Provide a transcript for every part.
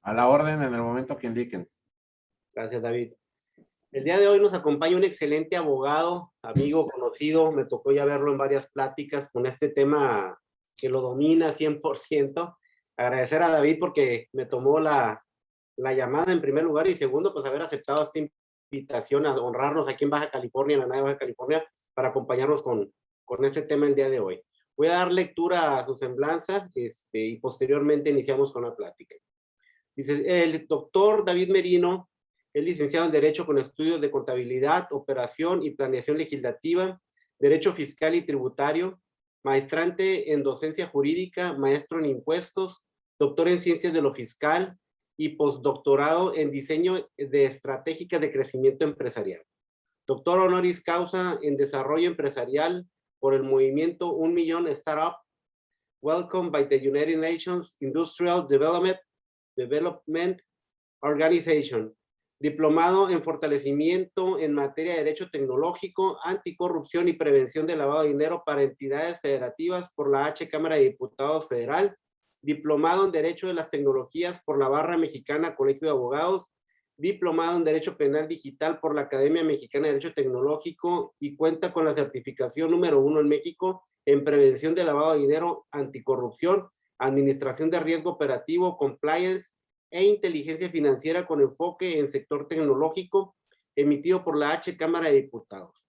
A la orden en el momento que indiquen. Gracias, David. El día de hoy nos acompaña un excelente abogado, amigo, conocido. Me tocó ya verlo en varias pláticas con este tema que lo domina 100%. Agradecer a David porque me tomó la llamada en primer lugar y segundo, pues haber aceptado esta invitación a honrarnos aquí en Baja California, en la nave de Baja California, para acompañarnos con este tema el día de hoy. Voy a dar lectura a su semblanza y posteriormente iniciamos con la plática. Dice, el doctor David Merino es licenciado en Derecho con estudios de Contabilidad, Operación y Planeación Legislativa, Derecho Fiscal y Tributario, maestrante en Docencia Jurídica, maestro en Impuestos, doctor en Ciencias de lo Fiscal y postdoctorado en Diseño de Estratégicas de Crecimiento Empresarial. Doctor honoris causa en Desarrollo Empresarial por el movimiento 1 Millón Startup, welcome by the United Nations Industrial Development Organization. Diplomado en fortalecimiento en materia de derecho tecnológico, anticorrupción y prevención de lavado de dinero para entidades federativas por la H Cámara de Diputados Federal. Diplomado en Derecho de las Tecnologías por la Barra Mexicana Colegio de Abogados. Diplomado en Derecho Penal Digital por la Academia Mexicana de Derecho Tecnológico y cuenta con la certificación número 1 en México en prevención de lavado de dinero, anticorrupción, administración de riesgo operativo, compliance e inteligencia financiera con enfoque en sector tecnológico, emitido por la H Cámara de Diputados,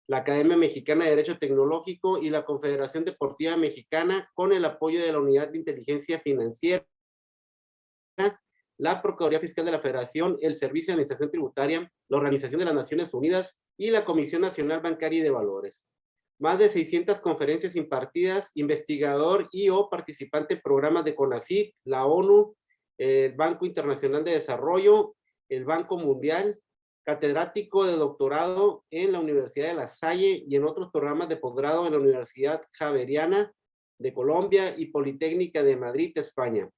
la Academia Mexicana de Derecho Tecnológico y la Confederación Deportiva Mexicana, con el apoyo de la Unidad de Inteligencia Financiera, la Procuraduría Fiscal de la Federación, el Servicio de Administración Tributaria, la Organización de las Naciones Unidas y la Comisión Nacional Bancaria y de Valores. Más de 600 conferencias impartidas, investigador y o participante en programas de CONACYT, la ONU, el Banco Internacional de Desarrollo, el Banco Mundial, catedrático de doctorado en la Universidad de La Salle y en otros programas de posgrado en la Universidad Javeriana de Colombia y Politécnica de Madrid, España.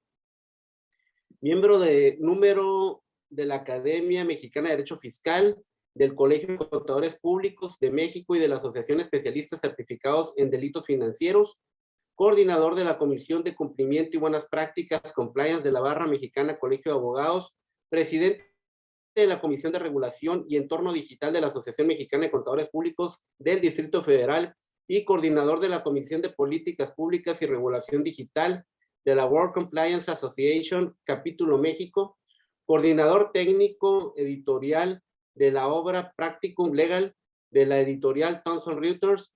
Miembro de número de la Academia Mexicana de Derecho Fiscal, del Colegio de Contadores Públicos de México y de la Asociación de Especialistas Certificados en Delitos Financieros, coordinador de la Comisión de Cumplimiento y Buenas Prácticas Compliance de la Barra Mexicana Colegio de Abogados, presidente de la Comisión de Regulación y Entorno Digital de la Asociación Mexicana de Contadores Públicos del Distrito Federal y coordinador de la Comisión de Políticas Públicas y Regulación Digital de la World Compliance Association, Capítulo México, coordinador técnico editorial de la obra Practicum Legal de la editorial Thomson Reuters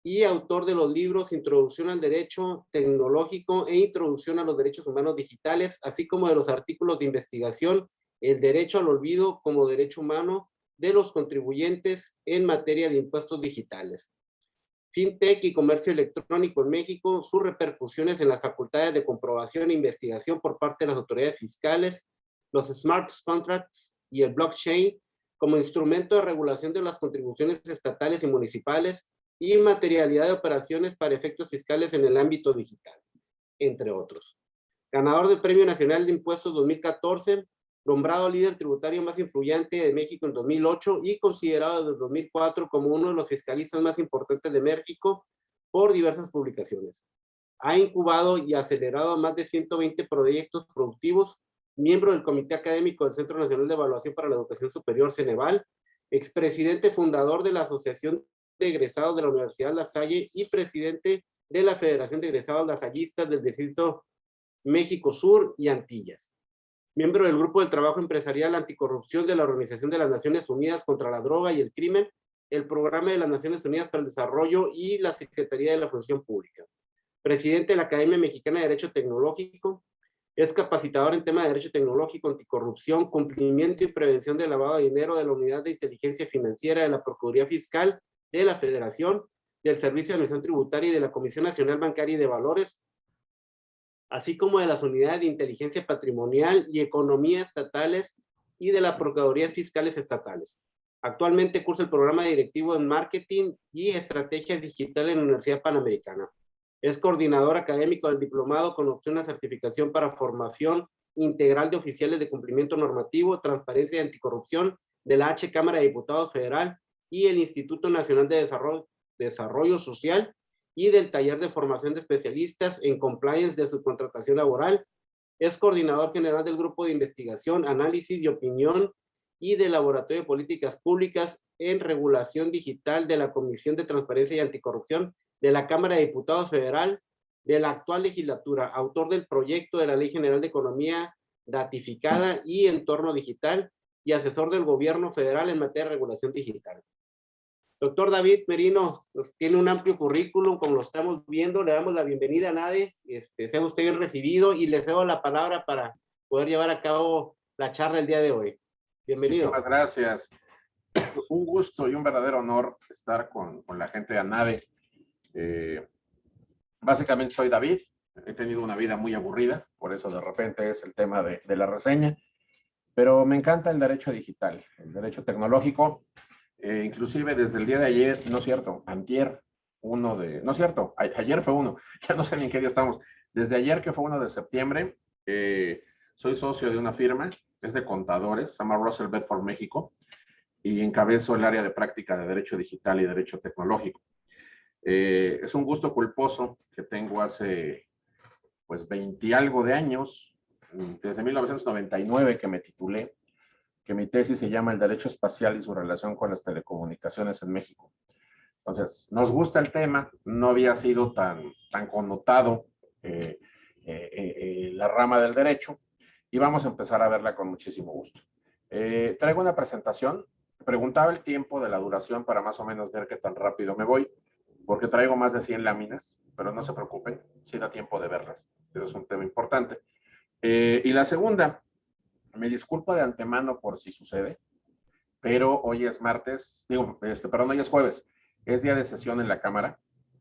y autor de los libros Introducción al Derecho Tecnológico e Introducción a los Derechos Humanos Digitales, así como de los artículos de investigación El Derecho al Olvido como Derecho Humano de los Contribuyentes en materia de impuestos digitales. Fintech y comercio electrónico en México, sus repercusiones en las facultades de comprobación e investigación por parte de las autoridades fiscales, los smart contracts y el blockchain como instrumento de regulación de las contribuciones estatales y municipales y materialidad de operaciones para efectos fiscales en el ámbito digital, entre otros. Ganador del Premio Nacional de Impuestos 2014, nombrado líder tributario más influyente de México en 2008 y considerado desde 2004 como uno de los fiscalistas más importantes de México por diversas publicaciones. Ha incubado y acelerado más de 120 proyectos productivos, miembro del Comité Académico del Centro Nacional de Evaluación para la Educación Superior, Ceneval, expresidente fundador de la Asociación de Egresados de la Universidad La Salle y presidente de la Federación de Egresados Lasallistas del Distrito México Sur y Antillas. Miembro del Grupo del Trabajo Empresarial Anticorrupción de la Organización de las Naciones Unidas contra la Droga y el Crimen, el Programa de las Naciones Unidas para el Desarrollo y la Secretaría de la Función Pública. Presidente de la Academia Mexicana de Derecho Tecnológico, es capacitador en tema de Derecho Tecnológico, Anticorrupción, Cumplimiento y Prevención del Lavado de Dinero de la Unidad de Inteligencia Financiera de la Procuraduría Fiscal de la Federación, del Servicio de Administración Tributaria y de la Comisión Nacional Bancaria y de Valores, así como de las unidades de inteligencia patrimonial y economía estatales y de las procuradurías fiscales estatales. Actualmente cursa el programa directivo en marketing y estrategia digital en la Universidad Panamericana. Es coordinador académico del diplomado con opción a certificación para formación integral de oficiales de cumplimiento normativo, transparencia y anticorrupción de la H Cámara de Diputados Federal y el Instituto Nacional de Desarrollo Social y del taller de formación de especialistas en compliance de subcontratación laboral Es coordinador general del Grupo de Investigación, Análisis y Opinión y del Laboratorio de Políticas Públicas en Regulación Digital de la Comisión de Transparencia y Anticorrupción de la Cámara de Diputados Federal de la actual legislatura, autor del proyecto de la Ley General de Economía Ratificada y Entorno Digital y asesor del Gobierno Federal en materia de regulación digital. Doctor David Merino, pues, tiene un amplio currículum, como lo estamos viendo. Le damos la bienvenida a NADE. Sea usted bien recibido y le cedo la palabra para poder llevar a cabo la charla el día de hoy. Bienvenido. Muchísimas gracias. Un gusto y un verdadero honor estar con la gente de ANADE. Básicamente soy David. He tenido una vida muy aburrida, por eso de repente es el tema de la reseña. Pero me encanta el derecho digital, el derecho tecnológico. Inclusive desde el día de ayer, no es cierto, antier, no es cierto, ayer fue uno, ya no sé ni en qué día estamos. Desde ayer, que fue 1 de septiembre, soy socio de una firma, es de contadores, se llama Russell Bedford México, y encabezo el área de práctica de derecho digital y derecho tecnológico. Es un gusto culposo que tengo hace, pues, 20 y algo de años, desde 1999 que me titulé, que mi tesis se llama El Derecho Espacial y su relación con las telecomunicaciones en México. Entonces, nos gusta el tema, no había sido tan connotado la rama del derecho, y vamos a empezar a verla con muchísimo gusto. Traigo una presentación, preguntaba el tiempo de la duración para más o menos ver qué tan rápido me voy, porque traigo más de 100 láminas, pero no se preocupen, sí da tiempo de verlas, eso es un tema importante. Y la segunda, me disculpo de antemano por si sucede, pero hoy es martes, perdón, hoy es jueves, es día de sesión en la Cámara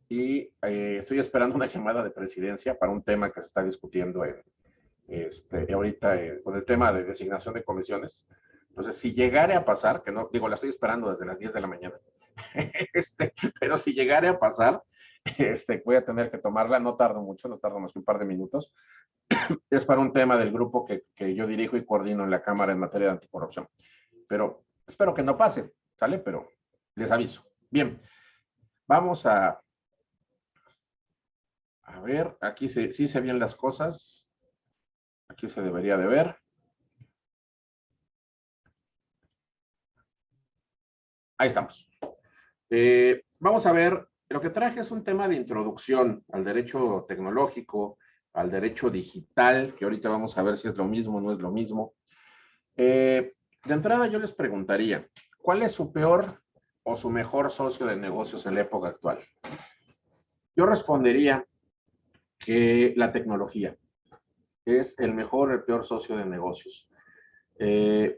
y estoy esperando una llamada de presidencia para un tema que se está discutiendo ahorita con el tema de designación de comisiones. Entonces, si llegare a pasar, que no, la estoy esperando desde las 10 de la mañana, pero si llegare a pasar, voy a tener que tomarla, no tardo mucho, no tardo más que un par de minutos. Es para un tema del grupo que yo dirijo y coordino en la Cámara en materia de anticorrupción. Pero espero que no pase, ¿sale? Pero les aviso. Bien, vamos a ver, aquí sí se ven las cosas. Aquí se debería de ver. Ahí estamos. Vamos a ver, lo que traje es un tema de introducción al derecho tecnológico, al derecho digital, que ahorita vamos a ver si es lo mismo o no es lo mismo. De entrada yo les preguntaría, ¿cuál es su peor o su mejor socio de negocios en la época actual? Yo respondería que la tecnología es el mejor o el peor socio de negocios.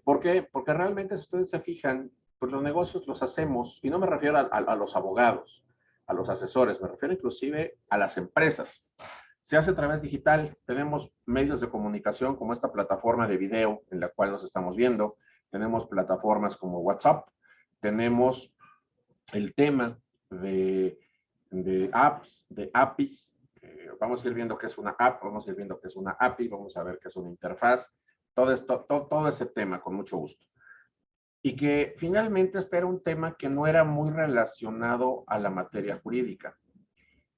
¿Por qué? Porque realmente, si ustedes se fijan, pues los negocios los hacemos, y no me refiero a los abogados, a los asesores, me refiero inclusive a las empresas. Se hace a través digital, tenemos medios de comunicación como esta plataforma de video en la cual nos estamos viendo, tenemos plataformas como WhatsApp, tenemos el tema de apps, de APIs, vamos a ir viendo qué es una app, vamos a ir viendo qué es una API, vamos a ver qué es una interfaz, todo ese tema con mucho gusto. Y que finalmente este era un tema que no era muy relacionado a la materia jurídica.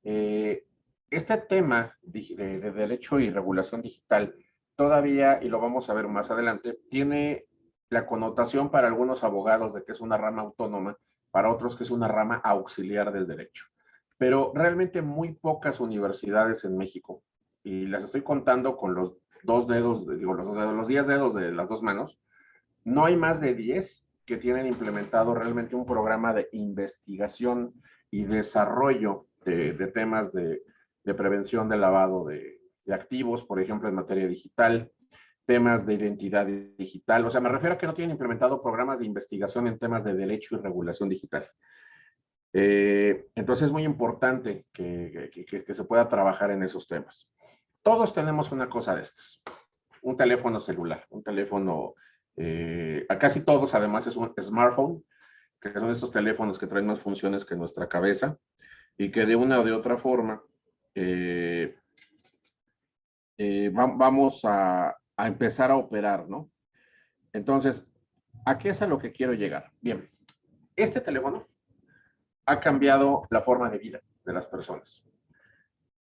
Este tema de derecho y regulación digital todavía, y lo vamos a ver más adelante, tiene la connotación para algunos abogados de que es una rama autónoma, para otros que es una rama auxiliar del derecho. Pero realmente muy pocas universidades en México, y las estoy contando con los 2 dedos, los 10 dedos de las 2 manos, no hay más de 10 que tienen implementado realmente un programa de investigación y desarrollo de temas de prevención del lavado de activos, por ejemplo, en materia digital, temas de identidad digital. O sea, me refiero a que no tienen implementado programas de investigación en temas de derecho y regulación digital. Entonces es muy importante que se pueda trabajar en esos temas. Todos tenemos una cosa de estas, un teléfono celular, un teléfono, a casi todos además es un smartphone, que son estos teléfonos que traen más funciones que nuestra cabeza y que de una o de otra forma vamos a empezar a operar, ¿no? Entonces, ¿a qué es a lo que quiero llegar? Bien, este teléfono ha cambiado la forma de vida de las personas.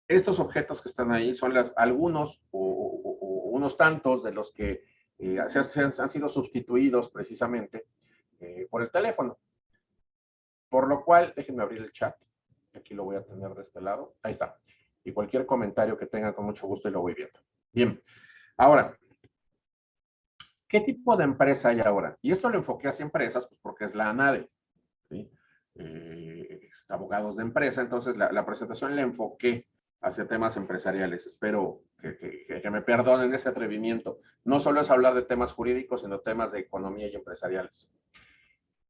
Estos objetos que están ahí son algunos o algunos tantos de los que han sido sustituidos precisamente por el teléfono. Por lo cual, déjenme abrir el chat. Aquí lo voy a tener de este lado. Ahí está. Y cualquier comentario que tengan, con mucho gusto, y lo voy viendo. Bien. Ahora, ¿qué tipo de empresa hay ahora? Y esto lo enfoqué hacia empresas, pues porque es la ANADE, ¿sí? Abogados de empresa, entonces la presentación la enfoqué hacia temas empresariales. Espero que me perdonen ese atrevimiento. No solo es hablar de temas jurídicos, sino temas de economía y empresariales.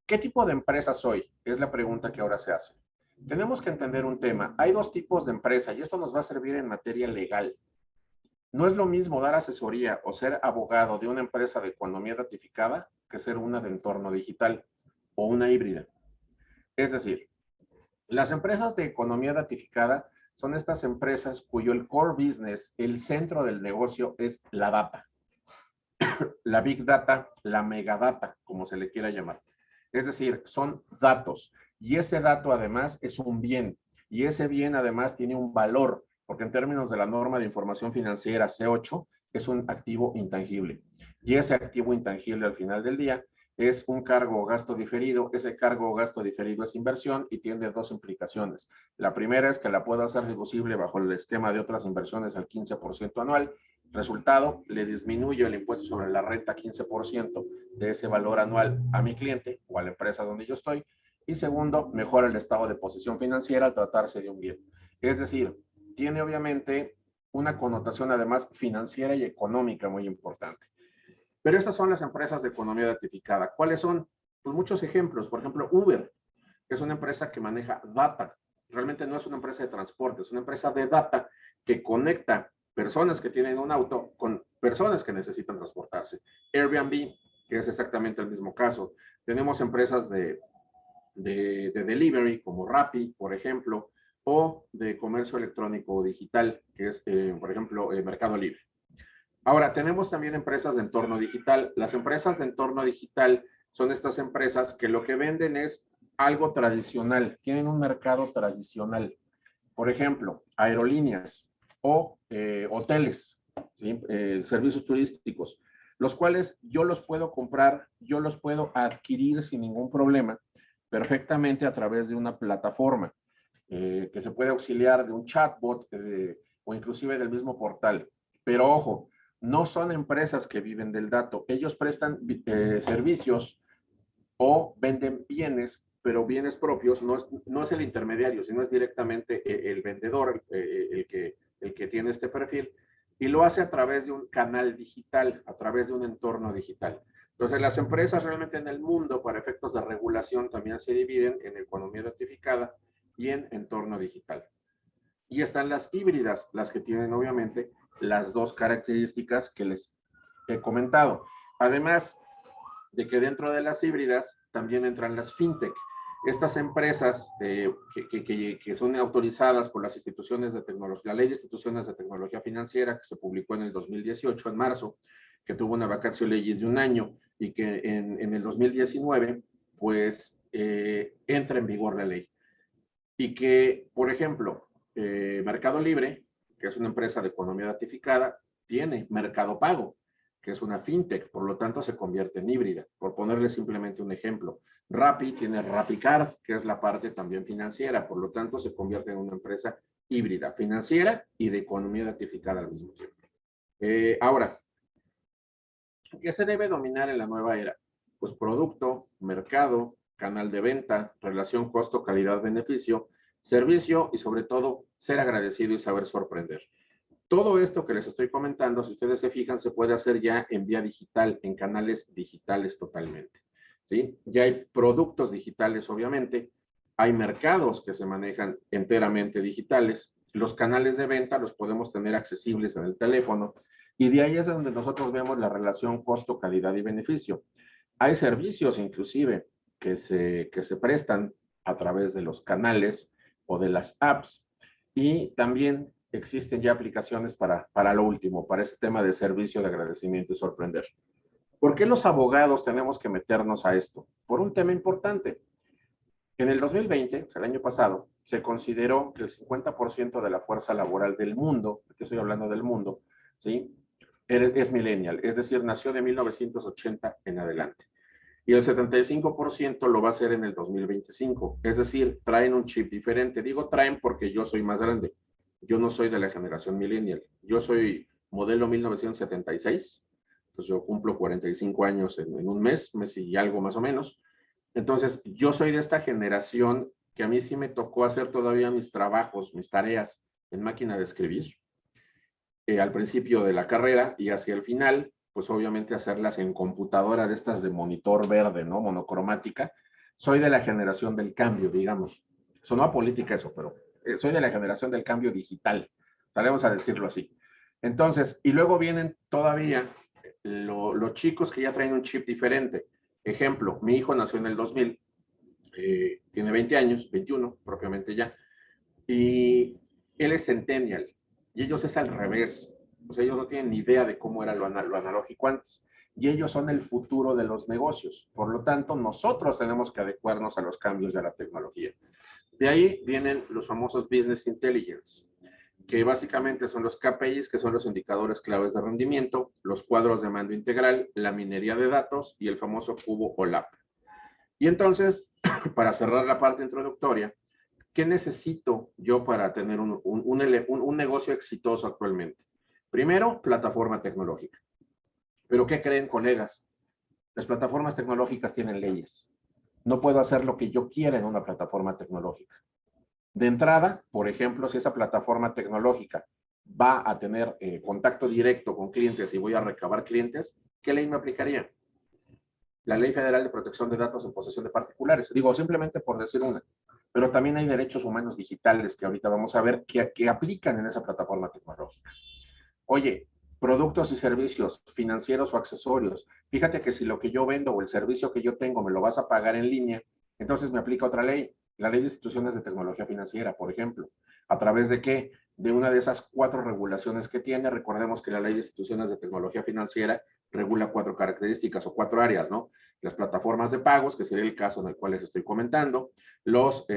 ¿Qué tipo de empresa soy? Es la pregunta que ahora se hace. Tenemos que entender un tema. Hay dos tipos de empresa y esto nos va a servir en materia legal. No es lo mismo dar asesoría o ser abogado de una empresa de economía datificada que ser una de entorno digital o una híbrida. Es decir, las empresas de economía datificada son estas empresas cuyo el core business, el centro del negocio es la data. La big data, la megadata, como se le quiera llamar. Es decir, son datos y ese dato además es un bien y ese bien además tiene un valor, porque en términos de la norma de información financiera C8 es un activo intangible y ese activo intangible al final del día es un cargo o gasto diferido. Ese cargo o gasto diferido es inversión y tiene dos implicaciones. La primera es que la puedo hacer deducible bajo el esquema de otras inversiones al 15% anual. Resultado, le disminuyo el impuesto sobre la renta 15% de ese valor anual a mi cliente o a la empresa donde yo estoy. Y segundo, mejora el estado de posición financiera al tratarse de un bien. Es decir, tiene obviamente una connotación además financiera y económica muy importante. Pero estas son las empresas de economía datificada. ¿Cuáles son? Pues muchos ejemplos. Por ejemplo, Uber, que es una empresa que maneja data. Realmente no es una empresa de transporte, es una empresa de data que conecta personas que tienen un auto con personas que necesitan transportarse. Airbnb, que es exactamente el mismo caso. Tenemos empresas de delivery como Rappi, por ejemplo, o de comercio electrónico o digital, que es, por ejemplo, Mercado Libre. Ahora, tenemos también empresas de entorno digital. Las empresas de entorno digital son estas empresas que lo que venden es algo tradicional, tienen un mercado tradicional. Por ejemplo, aerolíneas o hoteles, ¿sí? Servicios turísticos, los cuales yo los puedo comprar, yo los puedo adquirir sin ningún problema, perfectamente a través de una plataforma que se puede auxiliar de un chatbot o inclusive del mismo portal. Pero ojo, no son empresas que viven del dato. Ellos prestan servicios o venden bienes, pero bienes propios. No es el intermediario, sino es directamente el vendedor el que tiene este perfil. Y lo hace a través de un canal digital, a través de un entorno digital. Entonces, las empresas realmente en el mundo, para efectos de regulación, también se dividen en economía datificada y en entorno digital. Y están las híbridas, las que tienen obviamente las dos características que les he comentado. Además de que dentro de las híbridas también entran las fintech. Estas empresas que son autorizadas por las instituciones de tecnología, la ley de instituciones de tecnología financiera que se publicó en el 2018, en marzo, que tuvo una vacatio legis de un año y que en el 2019, pues, entra en vigor la ley. Y que, por ejemplo, Mercado Libre, que es una empresa de economía datificada, tiene Mercado Pago, que es una fintech, por lo tanto se convierte en híbrida. Por ponerle simplemente un ejemplo, Rappi tiene RappiCard, que es la parte también financiera, por lo tanto se convierte en una empresa híbrida, financiera y de economía datificada al mismo tiempo. Ahora, ¿qué se debe dominar en la nueva era? Pues producto, mercado, canal de venta, relación costo, calidad, beneficio, servicio y sobre todo ser agradecido y saber sorprender. Todo esto que les estoy comentando, si ustedes se fijan, se puede hacer ya en vía digital, en canales digitales totalmente, ¿sí? Ya hay productos digitales, obviamente, hay mercados que se manejan enteramente digitales, los canales de venta los podemos tener accesibles en el teléfono y de ahí es donde nosotros vemos la relación costo, calidad y beneficio. Hay servicios inclusive que se prestan a través de los canales o de las apps y también existen ya aplicaciones para lo último, para ese tema de servicio de agradecimiento y sorprender. ¿Por qué los abogados tenemos que meternos a esto? Por un tema importante. En el 2020, el año pasado, se consideró que el 50% de la fuerza laboral del mundo, aquí estoy hablando del mundo, ¿sí? es millennial, es decir, nació de 1980 en adelante. Y el 75% lo va a hacer en el 2025. Es decir, traen un chip diferente. Digo traen porque yo soy más grande. Yo no soy de la generación millennial. Yo soy modelo 1976. Pues yo cumplo 45 años en un mes y algo más o menos. Entonces, yo soy de esta generación que a mí sí me tocó hacer todavía mis trabajos, mis tareas en máquina de escribir. Al principio de la carrera y hacia el final, pues obviamente hacerlas en computadora de estas de monitor verde, ¿no? Monocromática. Soy de la generación del cambio, digamos. Sonó a política eso, pero soy de la generación del cambio digital. Vamos a decirlo así. Entonces, y luego vienen todavía los chicos que ya traen un chip diferente. Ejemplo, mi hijo nació en el 2000, tiene 20 años, 21 propiamente ya, y él es centennial, y ellos es al revés. O sea, ellos no tienen ni idea de cómo era lo analógico antes. Y ellos son el futuro de los negocios. Por lo tanto, nosotros tenemos que adecuarnos a los cambios de la tecnología. De ahí vienen los famosos Business Intelligence, que básicamente son los KPIs, que son los indicadores claves de rendimiento, los cuadros de mando integral, la minería de datos y el famoso cubo OLAP. Y entonces, para cerrar la parte introductoria, ¿qué necesito yo para tener un negocio exitoso actualmente? Primero, plataforma tecnológica. Pero ¿qué creen, colegas? Las plataformas tecnológicas tienen leyes. No puedo hacer lo que yo quiera en una plataforma tecnológica. De entrada, por ejemplo, si esa plataforma tecnológica va a tener contacto directo con clientes y voy a recabar clientes, ¿qué ley me aplicaría? La Ley Federal de Protección de Datos en posesión de particulares. Digo, simplemente por decir una. Pero también hay derechos humanos digitales que ahorita vamos a ver que aplican en esa plataforma tecnológica. Oye, productos y servicios financieros o accesorios. Fíjate que si lo que yo vendo o el servicio que yo tengo me lo vas a pagar en línea, entonces me aplica otra ley, la Ley de Instituciones de Tecnología Financiera, por ejemplo. ¿A través de qué? De una de esas 4 regulaciones que tiene. Recordemos que la Ley de Instituciones de Tecnología Financiera regula 4 características o 4 áreas, ¿no? Las plataformas de pagos, que sería el caso en el cual les estoy comentando, los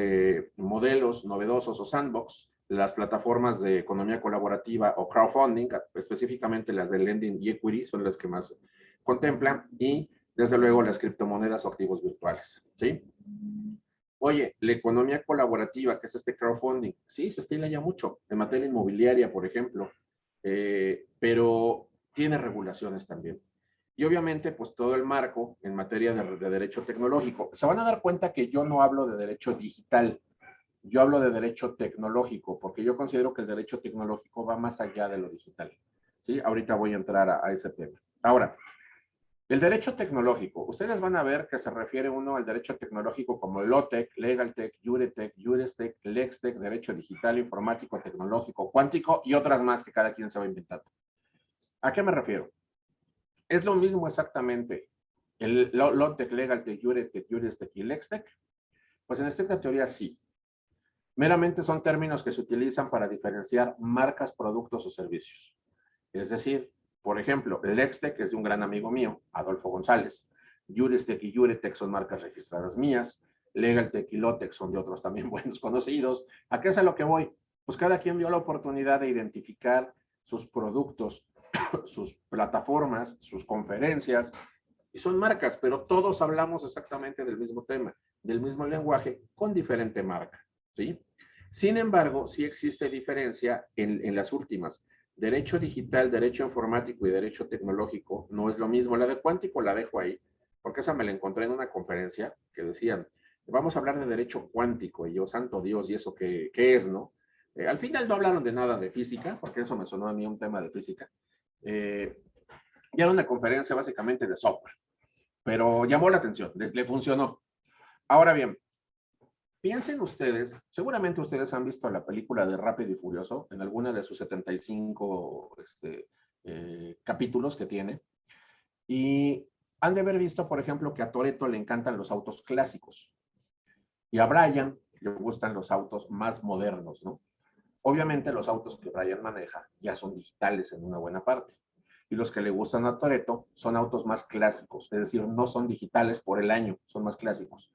modelos novedosos o sandbox, las plataformas de economía colaborativa o crowdfunding, específicamente las de lending y equity, son las que más contemplan, y desde luego las criptomonedas o activos virtuales, ¿sí? Oye, la economía colaborativa, que es este crowdfunding, sí, se estila ya mucho, en materia inmobiliaria, por ejemplo, pero tiene regulaciones también. Y obviamente, pues todo el marco en materia de derecho tecnológico. Se van a dar cuenta que yo no hablo de derecho digital, yo hablo de derecho tecnológico, porque yo considero que el derecho tecnológico va más allá de lo digital. ¿Sí? Ahorita voy a entrar a ese tema. Ahora, el derecho tecnológico, ustedes van a ver que se refiere uno al derecho tecnológico como LOTEC, LegalTech, Juretech, Juristech, LexTech, derecho digital, informático, tecnológico, cuántico y otras más que cada quien se va inventando. ¿A qué me refiero? Es lo mismo exactamente el LOTEC, LegalTech, Juretech, Juristech y LexTech. Pues en esta teoría sí. Meramente son términos que se utilizan para diferenciar marcas, productos o servicios. Es decir, por ejemplo, Lextech es de un gran amigo mío, Adolfo González. Juristech y Juretech son marcas registradas mías. Legaltech y Lotech son de otros también buenos conocidos. ¿A qué es a lo que voy? Pues cada quien dio la oportunidad de identificar sus productos, sus plataformas, sus conferencias, y son marcas, pero todos hablamos exactamente del mismo tema, del mismo lenguaje, con diferente marca, ¿sí? Sin embargo, sí existe diferencia en las últimas. Derecho digital, derecho informático y derecho tecnológico no es lo mismo. La de cuántico la dejo ahí, porque esa me la encontré en una conferencia que decían, vamos a hablar de derecho cuántico, y yo, santo Dios, ¿y eso qué es, no? Al final no hablaron de nada de física, porque eso me sonó a mí un tema de física. Y era una conferencia básicamente de software, pero llamó la atención, le funcionó. Ahora bien, piensen ustedes, seguramente ustedes han visto la película de Rápido y Furioso en alguna de sus 75 capítulos que tiene, y han de haber visto, por ejemplo, que a Toretto le encantan los autos clásicos y a Brian le gustan los autos más modernos, ¿no? Obviamente los autos que Brian maneja ya son digitales en una buena parte. Y los que le gustan a Toretto son autos más clásicos, es decir, no son digitales por el año, son más clásicos.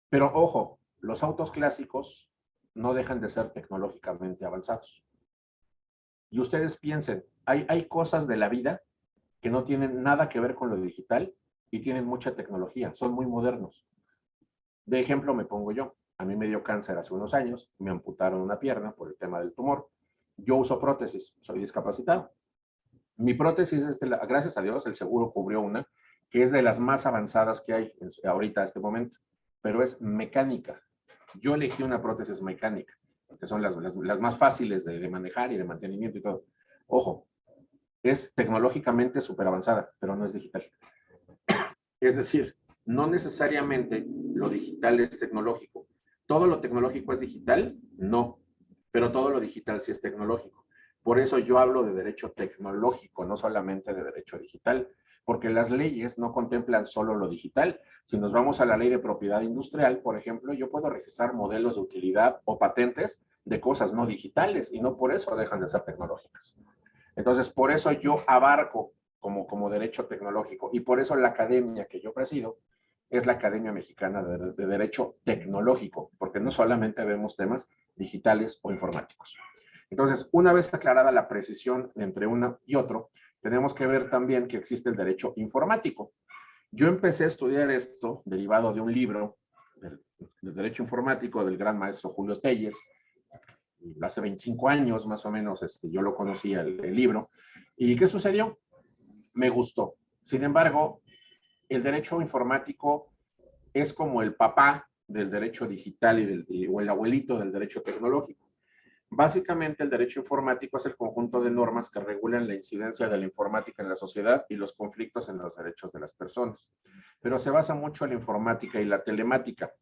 Pero ojo, los autos clásicos no dejan de ser tecnológicamente avanzados. Y ustedes piensen, hay cosas de la vida que no tienen nada que ver con lo digital y tienen mucha tecnología, son muy modernos. De ejemplo me pongo yo. A mí me dio cáncer hace unos años, me amputaron una pierna por el tema del tumor. Yo uso prótesis, soy discapacitado. Mi prótesis, gracias a Dios, el seguro cubrió una, que es de las más avanzadas que hay ahorita, a este momento, pero es mecánica. Yo elegí una prótesis mecánica, que son las más fáciles de manejar y de mantenimiento y todo. Ojo, es tecnológicamente súper avanzada, pero no es digital. Es decir, no necesariamente lo digital es tecnológico. ¿Todo lo tecnológico es digital? No, pero todo lo digital sí es tecnológico. Por eso yo hablo de derecho tecnológico, no solamente de derecho digital, porque las leyes no contemplan solo lo digital. Si nos vamos a la ley de propiedad industrial, por ejemplo, yo puedo registrar modelos de utilidad o patentes de cosas no digitales y no por eso dejan de ser tecnológicas. Entonces, por eso yo abarco como derecho tecnológico y por eso la academia que yo presido es la Academia Mexicana de Derecho Tecnológico, porque no solamente vemos temas digitales o informáticos. Entonces, una vez aclarada la precisión entre uno y otro, tenemos que ver también que existe el derecho informático. Yo empecé a estudiar esto derivado de un libro del derecho informático del gran maestro Julio Telles. Hace 25 años más o menos yo lo conocía el libro. ¿Y qué sucedió? Me gustó. Sin embargo, el derecho informático es como el papá del derecho digital o el abuelito del derecho tecnológico. Básicamente, el derecho informático es el conjunto de normas que regulan la incidencia de la informática en la sociedad y los conflictos en los derechos de las personas. Pero se basa mucho en la informática y la telemática.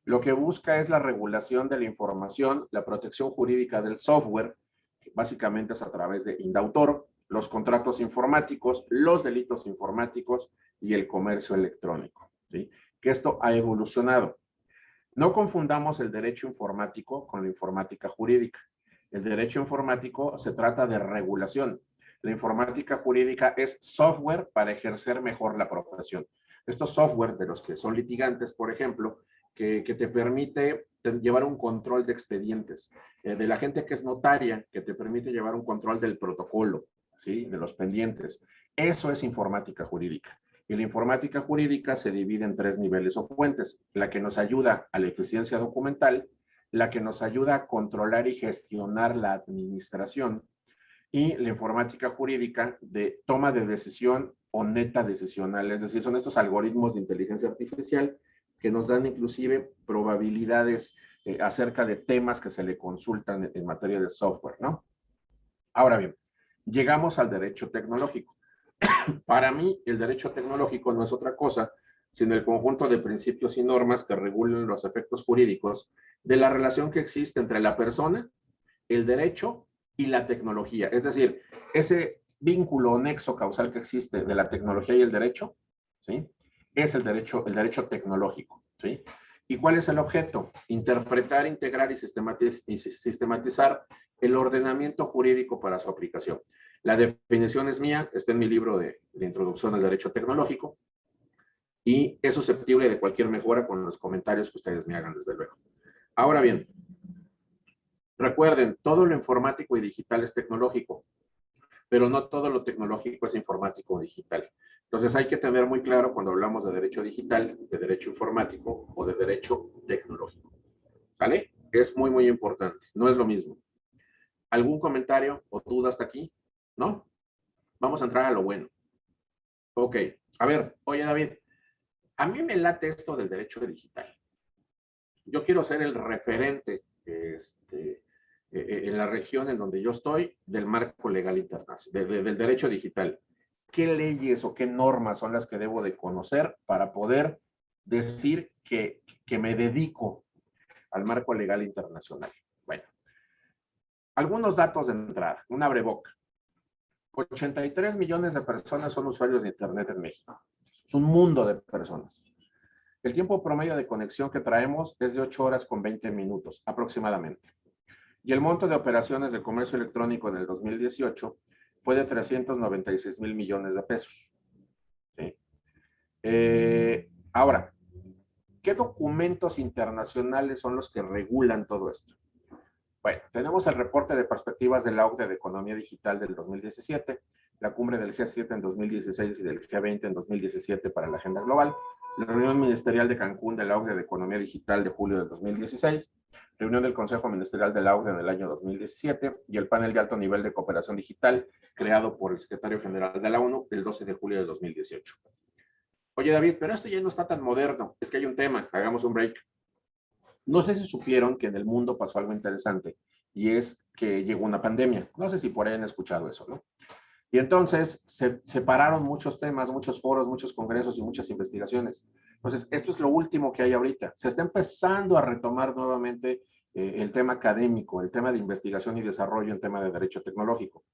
Lo que busca es la regulación de la información, la protección jurídica del software, que básicamente es a través de indautor, los contratos informáticos, los delitos informáticos y el comercio electrónico, ¿sí? Que esto ha evolucionado. No confundamos el derecho informático con la informática jurídica. El derecho informático se trata de regulación. La informática jurídica es software para ejercer mejor la profesión. Estos software de los que son litigantes, por ejemplo, que te permite llevar un control de expedientes, de la gente que es notaria, que te permite llevar un control del protocolo, ¿sí? De los pendientes. Eso es informática jurídica. Y la informática jurídica se divide en 3 niveles o fuentes: la que nos ayuda a la eficiencia documental, la que nos ayuda a controlar y gestionar la administración, y la informática jurídica de toma de decisión o neta decisional, es decir, son estos algoritmos de inteligencia artificial que nos dan inclusive probabilidades acerca de temas que se le consultan en materia de software, ¿no? Ahora bien, llegamos al derecho tecnológico. Para mí, el derecho tecnológico no es otra cosa sino el conjunto de principios y normas que regulan los efectos jurídicos de la relación que existe entre la persona, el derecho y la tecnología. Es decir, ese vínculo o nexo causal que existe de la tecnología y el derecho, ¿sí? Es el derecho tecnológico, ¿sí? ¿Y cuál es el objeto? Interpretar, integrar y sistematizar el ordenamiento jurídico para su aplicación. La definición es mía, está en mi libro de introducción al derecho tecnológico y es susceptible de cualquier mejora con los comentarios que ustedes me hagan, desde luego. Ahora bien, recuerden, todo lo informático y digital es tecnológico, pero no todo lo tecnológico es informático o digital. Entonces hay que tener muy claro cuando hablamos de derecho digital, de derecho informático o de derecho tecnológico. ¿Sale? Es muy, muy importante. No es lo mismo. ¿Algún comentario o duda hasta aquí? ¿No? Vamos a entrar a lo bueno. Ok. A ver, oye David, a mí me late esto del derecho digital. Yo quiero ser el referente en la región en donde yo estoy del marco legal internacional, del derecho digital. ¿Qué leyes o qué normas son las que debo de conocer para poder decir que me dedico al marco legal internacional? Bueno, algunos datos de entrada, un abreboca. 83 millones de personas son usuarios de Internet en México. Es un mundo de personas. El tiempo promedio de conexión que traemos es de 8 horas con 20 minutos aproximadamente. Y el monto de operaciones de comercio electrónico en el 2018 fue de 396 mil millones de pesos. ¿Sí? Ahora, ¿qué documentos internacionales son los que regulan todo esto? Bueno, tenemos el reporte de perspectivas de la OCDE de Economía Digital del 2017, la cumbre del G7 en 2016 y del G20 en 2017 para la agenda global, la reunión ministerial de Cancún de la OCDE de Economía Digital de julio de 2016, reunión del Consejo Ministerial de la OCDE en el año 2017 y el panel de alto nivel de cooperación digital creado por el secretario general de la ONU el 12 de julio de 2018. Oye, David, pero esto ya no está tan moderno, es que hay un tema, hagamos un break. No sé si supieron que en el mundo pasó algo interesante y es que llegó una pandemia. No sé si por ahí han escuchado eso, ¿no? Y entonces se separaron muchos temas, muchos foros, muchos congresos y muchas investigaciones. Entonces, esto es lo último que hay ahorita. Se está empezando a retomar nuevamente el tema académico, el tema de investigación y desarrollo en tema de derecho tecnológico.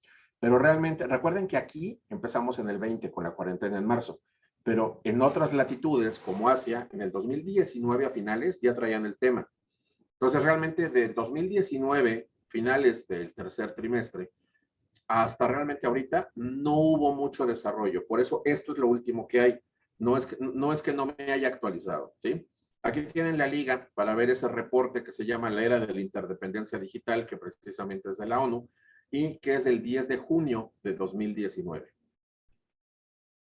Pero realmente, recuerden que aquí empezamos en el 20 con la cuarentena en marzo, pero en otras latitudes, como Asia, en el 2019 a finales ya traían el tema. Entonces, realmente de 2019, finales del tercer trimestre, hasta realmente ahorita, no hubo mucho desarrollo. Por eso, esto es lo último que hay. No es que no me haya actualizado, ¿sí? Aquí tienen la liga para ver ese reporte que se llama la era de la interdependencia digital, que precisamente es de la ONU, y que es del 10 de junio de 2019.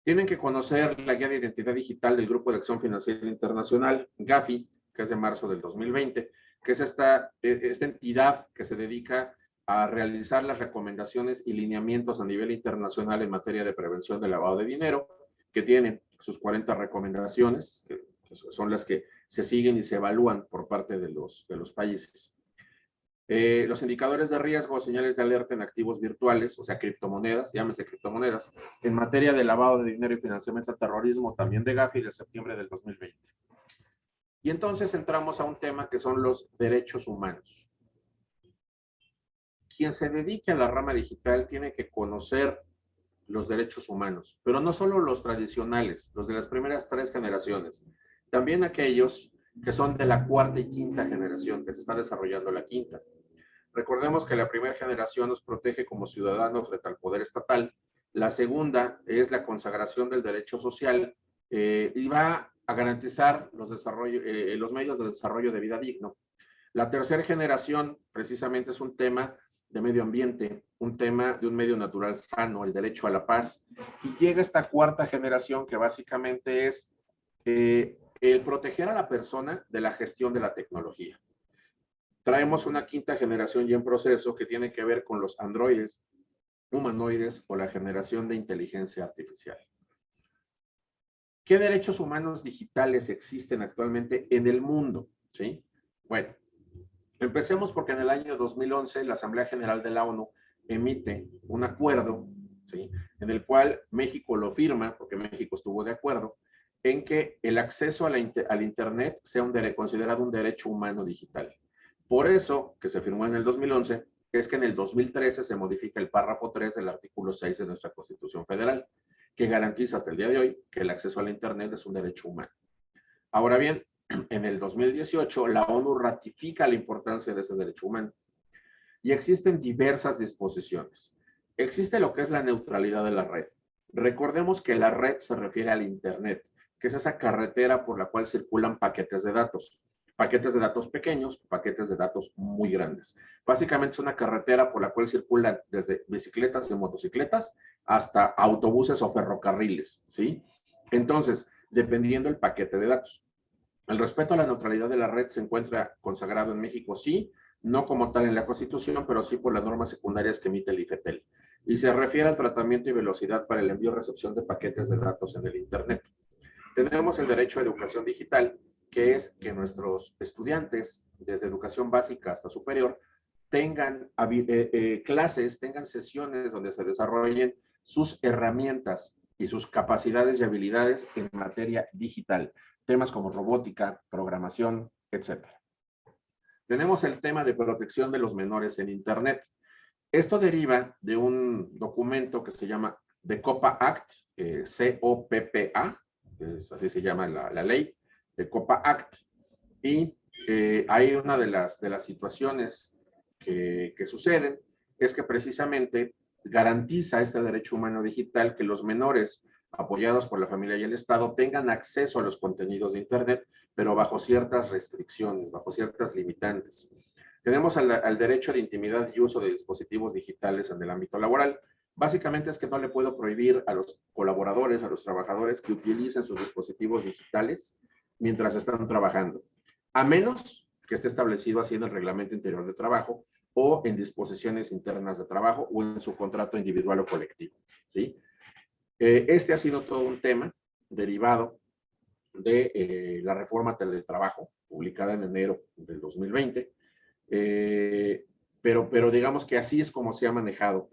Tienen que conocer la guía de identidad digital del Grupo de Acción Financiera Internacional, GAFI, que es de marzo del 2020, que es esta entidad que se dedica a realizar las recomendaciones y lineamientos a nivel internacional en materia de prevención del lavado de dinero, que tiene sus 40 recomendaciones, que son las que se siguen y se evalúan por parte de los países. Los indicadores de riesgo, señales de alerta en activos virtuales, o sea, criptomonedas, llámese criptomonedas, en materia de lavado de dinero y financiamiento al terrorismo, también de GAFI, de septiembre del 2020. Y entonces entramos a un tema que son los derechos humanos. Quien se dedique a la rama digital tiene que conocer los derechos humanos, pero no solo los tradicionales, los de las primeras 3 generaciones, también aquellos que son de la 4ª y 5ª generación, que se está desarrollando la 5ª. Recordemos que la primera generación nos protege como ciudadanos frente al poder estatal. La segunda es la consagración del derecho social y va a garantizar los medios de desarrollo de vida digno. La tercera generación precisamente es un tema de medio ambiente, un tema de un medio natural sano, el derecho a la paz. Y llega esta 4ª generación que básicamente es el proteger a la persona de la gestión de la tecnología. Traemos una 5ª generación ya en proceso que tiene que ver con los androides, humanoides o la generación de inteligencia artificial. ¿Qué derechos humanos digitales existen actualmente en el mundo? ¿Sí? Bueno, empecemos porque en el año 2011 la Asamblea General de la ONU emite un acuerdo, ¿sí?, en el cual México lo firma, porque México estuvo de acuerdo, en que el acceso al Internet sea considerado un derecho humano digital. Por eso, que se firmó en el 2011, es que en el 2013 se modifica el párrafo 3 del artículo 6 de nuestra Constitución Federal, que garantiza hasta el día de hoy que el acceso al Internet es un derecho humano. Ahora bien, en el 2018, la ONU ratifica la importancia de ese derecho humano. Y existen diversas disposiciones. Existe lo que es la neutralidad de la red. Recordemos que la red se refiere al Internet, que es esa carretera por la cual circulan paquetes de datos. Paquetes de datos pequeños, paquetes de datos muy grandes. Básicamente es una carretera por la cual circulan desde bicicletas y motocicletas hasta autobuses o ferrocarriles, ¿sí? Entonces, dependiendo del paquete de datos. El respeto a la neutralidad de la red se encuentra consagrado en México, sí, no como tal en la Constitución, pero sí por las normas secundarias que emite el IFETEL. Y se refiere al tratamiento y velocidad para el envío y recepción de paquetes de datos en el Internet. Tenemos el derecho a educación digital, que es que nuestros estudiantes, desde educación básica hasta superior, tengan clases, tengan sesiones donde se desarrollen sus herramientas y sus capacidades y habilidades en materia digital. Temas como robótica, programación, etc. Tenemos el tema de protección de los menores en Internet. Esto deriva de un documento que se llama The COPPA Act, C-O-P-P-A, así se llama la ley, The COPPA Act, y hay una de las situaciones que suceden, es que precisamente garantiza este derecho humano digital que los menores apoyados por la familia y el Estado tengan acceso a los contenidos de Internet, pero bajo ciertas restricciones, bajo ciertas limitantes. Tenemos al derecho de intimidad y uso de dispositivos digitales en el ámbito laboral. Básicamente es que no le puedo prohibir a los colaboradores, a los trabajadores que utilicen sus dispositivos digitales mientras están trabajando, a menos que esté establecido así en el reglamento interior de trabajo o en disposiciones internas de trabajo o en su contrato individual o colectivo, ¿sí? Este ha sido todo un tema derivado de la reforma teletrabajo publicada en enero del 2020, pero digamos que así es como se ha manejado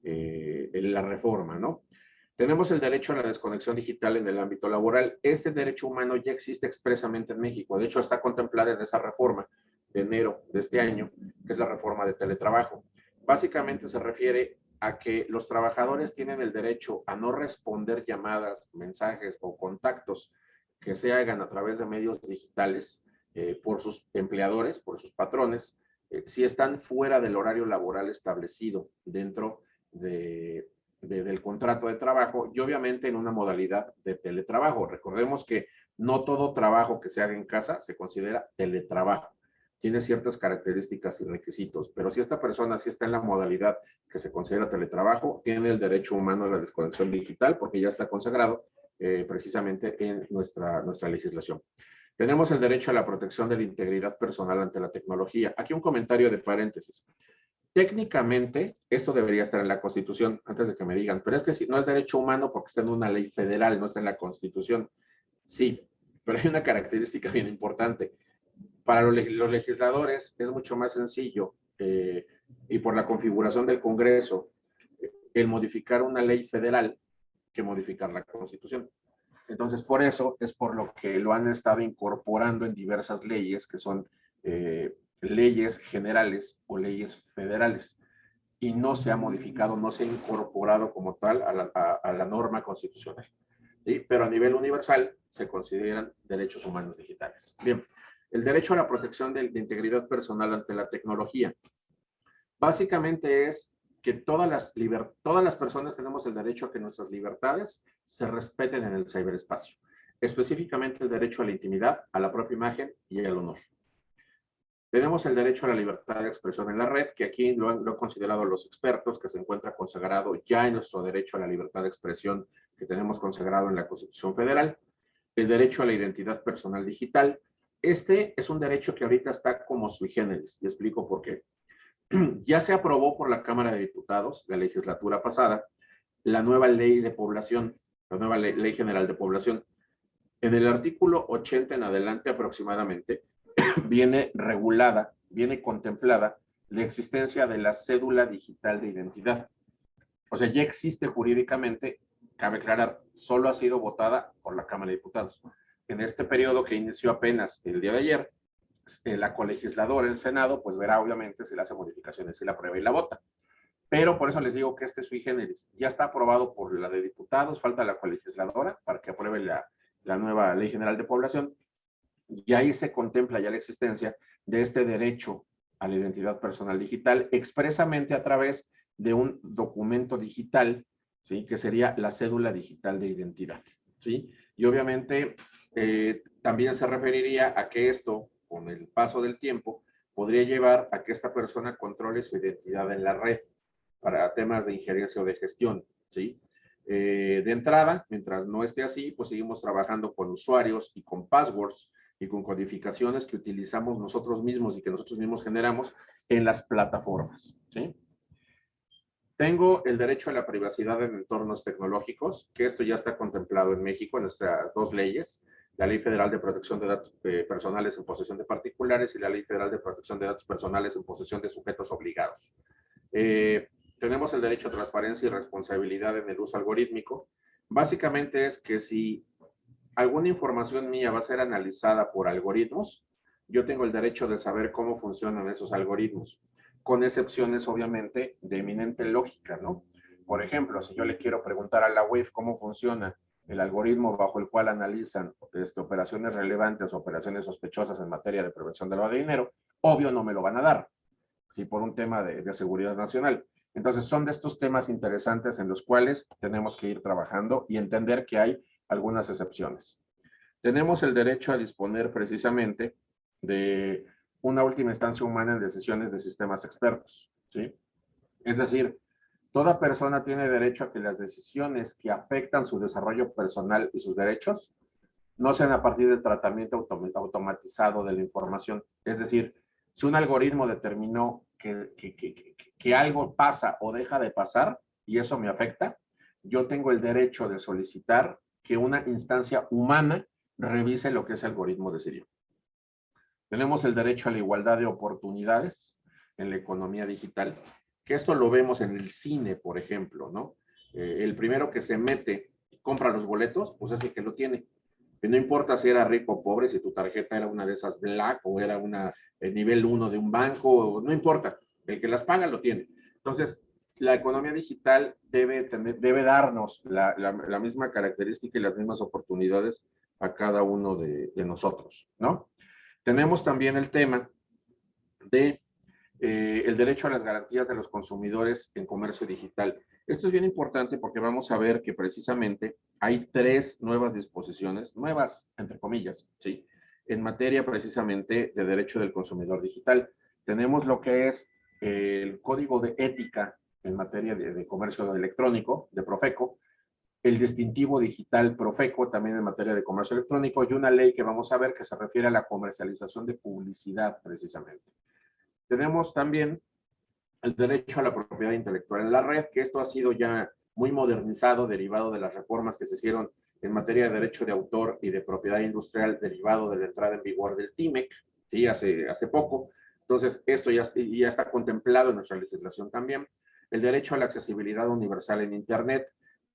la reforma, ¿no? Tenemos el derecho a la desconexión digital en el ámbito laboral. Este derecho humano ya existe expresamente en México. De hecho, está contemplada en esa reforma de enero de este año, que es la reforma de teletrabajo. Básicamente se refiere a que los trabajadores tienen el derecho a no responder llamadas, mensajes o contactos que se hagan a través de medios digitales por sus empleadores, por sus patrones, si están fuera del horario laboral establecido dentro del contrato de trabajo y obviamente en una modalidad de teletrabajo. Recordemos que no todo trabajo que se haga en casa se considera teletrabajo. Tiene ciertas características y requisitos, pero si esta persona sí está en la modalidad que se considera teletrabajo, tiene el derecho humano a la desconexión digital porque ya está consagrado precisamente en nuestra legislación. Tenemos el derecho a la protección de la integridad personal ante la tecnología. Aquí un comentario de paréntesis. Técnicamente, esto debería estar en la Constitución, antes de que me digan, pero es que si no es derecho humano porque está en una ley federal, no está en la Constitución. Sí, pero hay una característica bien importante. Para los legisladores es mucho más sencillo y por la configuración del Congreso, el modificar una ley federal que modificar la Constitución. Entonces, por eso es por lo que lo han estado incorporando en diversas leyes, que son leyes generales o leyes federales, y no se ha modificado, no se ha incorporado como tal a la norma constitucional. ¿Sí? Pero a nivel universal se consideran derechos humanos digitales. Bien, el derecho a la protección de integridad personal ante la tecnología. Básicamente es que todas las personas tenemos el derecho a que nuestras libertades se respeten en el ciberespacio. Específicamente el derecho a la intimidad, a la propia imagen y al honor. Tenemos el derecho a la libertad de expresión en la red, que aquí lo han considerado los expertos, que se encuentra consagrado ya en nuestro derecho a la libertad de expresión que tenemos consagrado en la Constitución Federal. El derecho a la identidad personal digital. Este es un derecho que ahorita está como sui generis, y explico por qué. Ya se aprobó por la Cámara de Diputados, la legislatura pasada, la nueva ley de población, la nueva ley general de población. En el artículo 80 en adelante aproximadamente, viene regulada, viene contemplada la existencia de la cédula digital de identidad. O sea, ya existe jurídicamente, cabe aclarar, solo ha sido votada por la Cámara de Diputados. En este periodo que inició apenas el día de ayer, la colegisladora, el Senado, pues verá obviamente si le hace modificaciones, si la aprueba y la vota. Pero por eso les digo que este sui generis ya está aprobado por la de diputados, falta la colegisladora para que apruebe la nueva Ley General de Población, y ahí se contempla ya la existencia de este derecho a la identidad personal digital expresamente a través de un documento digital, ¿sí? Que sería la cédula digital de identidad, ¿sí? Y obviamente también se referiría a que esto, con el paso del tiempo, podría llevar a que esta persona controle su identidad en la red para temas de injerencia o de gestión, ¿sí? De entrada, mientras no esté así, pues seguimos trabajando con usuarios y con passwords y con codificaciones que utilizamos nosotros mismos y que nosotros mismos generamos en las plataformas, ¿sí? Tengo el derecho a la privacidad en entornos tecnológicos, que esto ya está contemplado en México en nuestras dos leyes, la Ley Federal de Protección de Datos Personales en posesión de particulares y la Ley Federal de Protección de Datos Personales en posesión de sujetos obligados. Tenemos el derecho a transparencia y responsabilidad en el uso algorítmico. Básicamente es que si alguna información mía va a ser analizada por algoritmos, yo tengo el derecho de saber cómo funcionan esos algoritmos, con excepciones obviamente de eminente lógica, ¿no? Por ejemplo, si yo le quiero preguntar a la UIF cómo funciona el algoritmo bajo el cual analizan operaciones relevantes o operaciones sospechosas en materia de prevención del lavado de dinero, obvio no me lo van a dar, ¿sí? Por un tema de seguridad nacional. Entonces son de estos temas interesantes en los cuales tenemos que ir trabajando y entender que hay algunas excepciones. Tenemos el derecho a disponer precisamente de una última instancia humana en decisiones de sistemas expertos, ¿sí? Es decir, toda persona tiene derecho a que las decisiones que afectan su desarrollo personal y sus derechos no sean a partir del tratamiento automatizado de la información. Es decir, si un algoritmo determinó que algo pasa o deja de pasar y eso me afecta, yo tengo el derecho de solicitar que una instancia humana revise lo que ese algoritmo decidió. Tenemos el derecho a la igualdad de oportunidades en la economía digital, que esto lo vemos en el cine, por ejemplo, ¿no? El primero que se mete, compra los boletos, pues es el que lo tiene. Que no importa si era rico o pobre, si tu tarjeta era una de esas Black o era una nivel 1 de un banco, no importa, el que las paga lo tiene. Entonces, la economía digital debe darnos la misma característica y las mismas oportunidades a cada uno de nosotros, ¿no? Tenemos también el tema de el derecho a las garantías de los consumidores en comercio digital. Esto es bien importante porque vamos a ver que precisamente hay 3 nuevas disposiciones, nuevas entre comillas, ¿sí? En materia precisamente de derecho del consumidor digital. Tenemos lo que es el código de ética en materia de comercio electrónico, de Profeco, el distintivo digital Profeco, también en materia de comercio electrónico, y una ley que vamos a ver que se refiere a la comercialización de publicidad, precisamente. Tenemos también el derecho a la propiedad intelectual en la red, que esto ha sido ya muy modernizado, derivado de las reformas que se hicieron en materia de derecho de autor y de propiedad industrial, derivado de la entrada en vigor del TIMEC, ¿sí? hace poco. Entonces, esto ya está contemplado en nuestra legislación también. El derecho a la accesibilidad universal en Internet,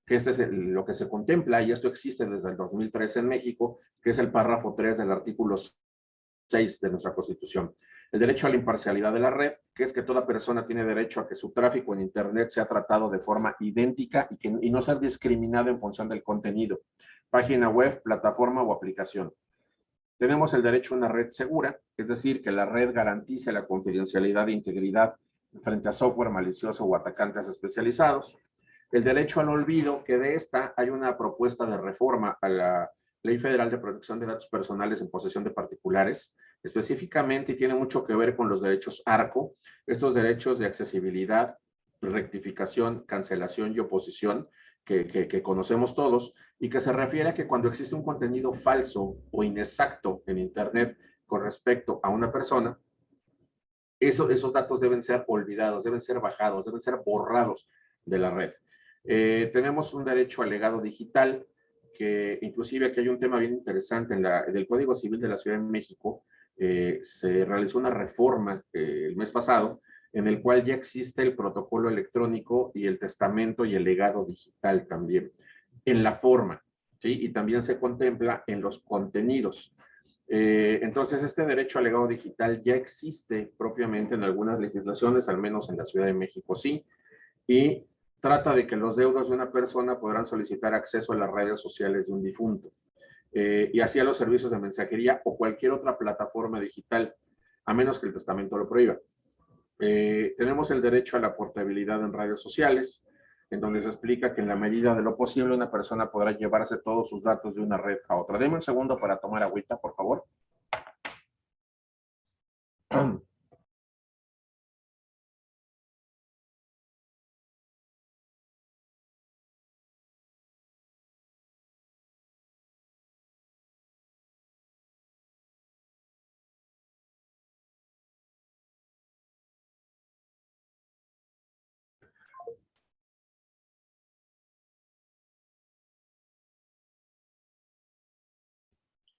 que este es lo que se contempla, y esto existe desde el 2013 en México, que es el párrafo 3 del artículo 6 de nuestra Constitución. El derecho a la imparcialidad de la red, que es que toda persona tiene derecho a que su tráfico en Internet sea tratado de forma idéntica y no ser discriminado en función del contenido, página web, plataforma o aplicación. Tenemos el derecho a una red segura, es decir, que la red garantice la confidencialidad e integridad frente a software malicioso o atacantes especializados. El derecho al olvido, que de esta hay una propuesta de reforma a la Ley Federal de Protección de Datos Personales en posesión de particulares, específicamente, y tiene mucho que ver con los derechos ARCO, estos derechos de accesibilidad, rectificación, cancelación y oposición que conocemos todos, y que se refiere a que cuando existe un contenido falso o inexacto en Internet con respecto a una persona, esos datos deben ser olvidados, deben ser bajados, deben ser borrados de la red. Tenemos un derecho al legado digital, que inclusive aquí hay un tema bien interesante en el Código Civil de la Ciudad de México. Se realizó una reforma el mes pasado en el cual ya existe el protocolo electrónico y el testamento y el legado digital también, en la forma, ¿sí? Y también se contempla en los contenidos. Entonces, este derecho al legado digital ya existe propiamente en algunas legislaciones, al menos en la Ciudad de México sí, y trata de que los deudos de una persona podrán solicitar acceso a las redes sociales de un difunto y así a los servicios de mensajería o cualquier otra plataforma digital, a menos que el testamento lo prohíba. Tenemos el derecho a la portabilidad en redes sociales, en donde se explica que en la medida de lo posible una persona podrá llevarse todos sus datos de una red a otra. Deme un segundo para tomar agüita, por favor.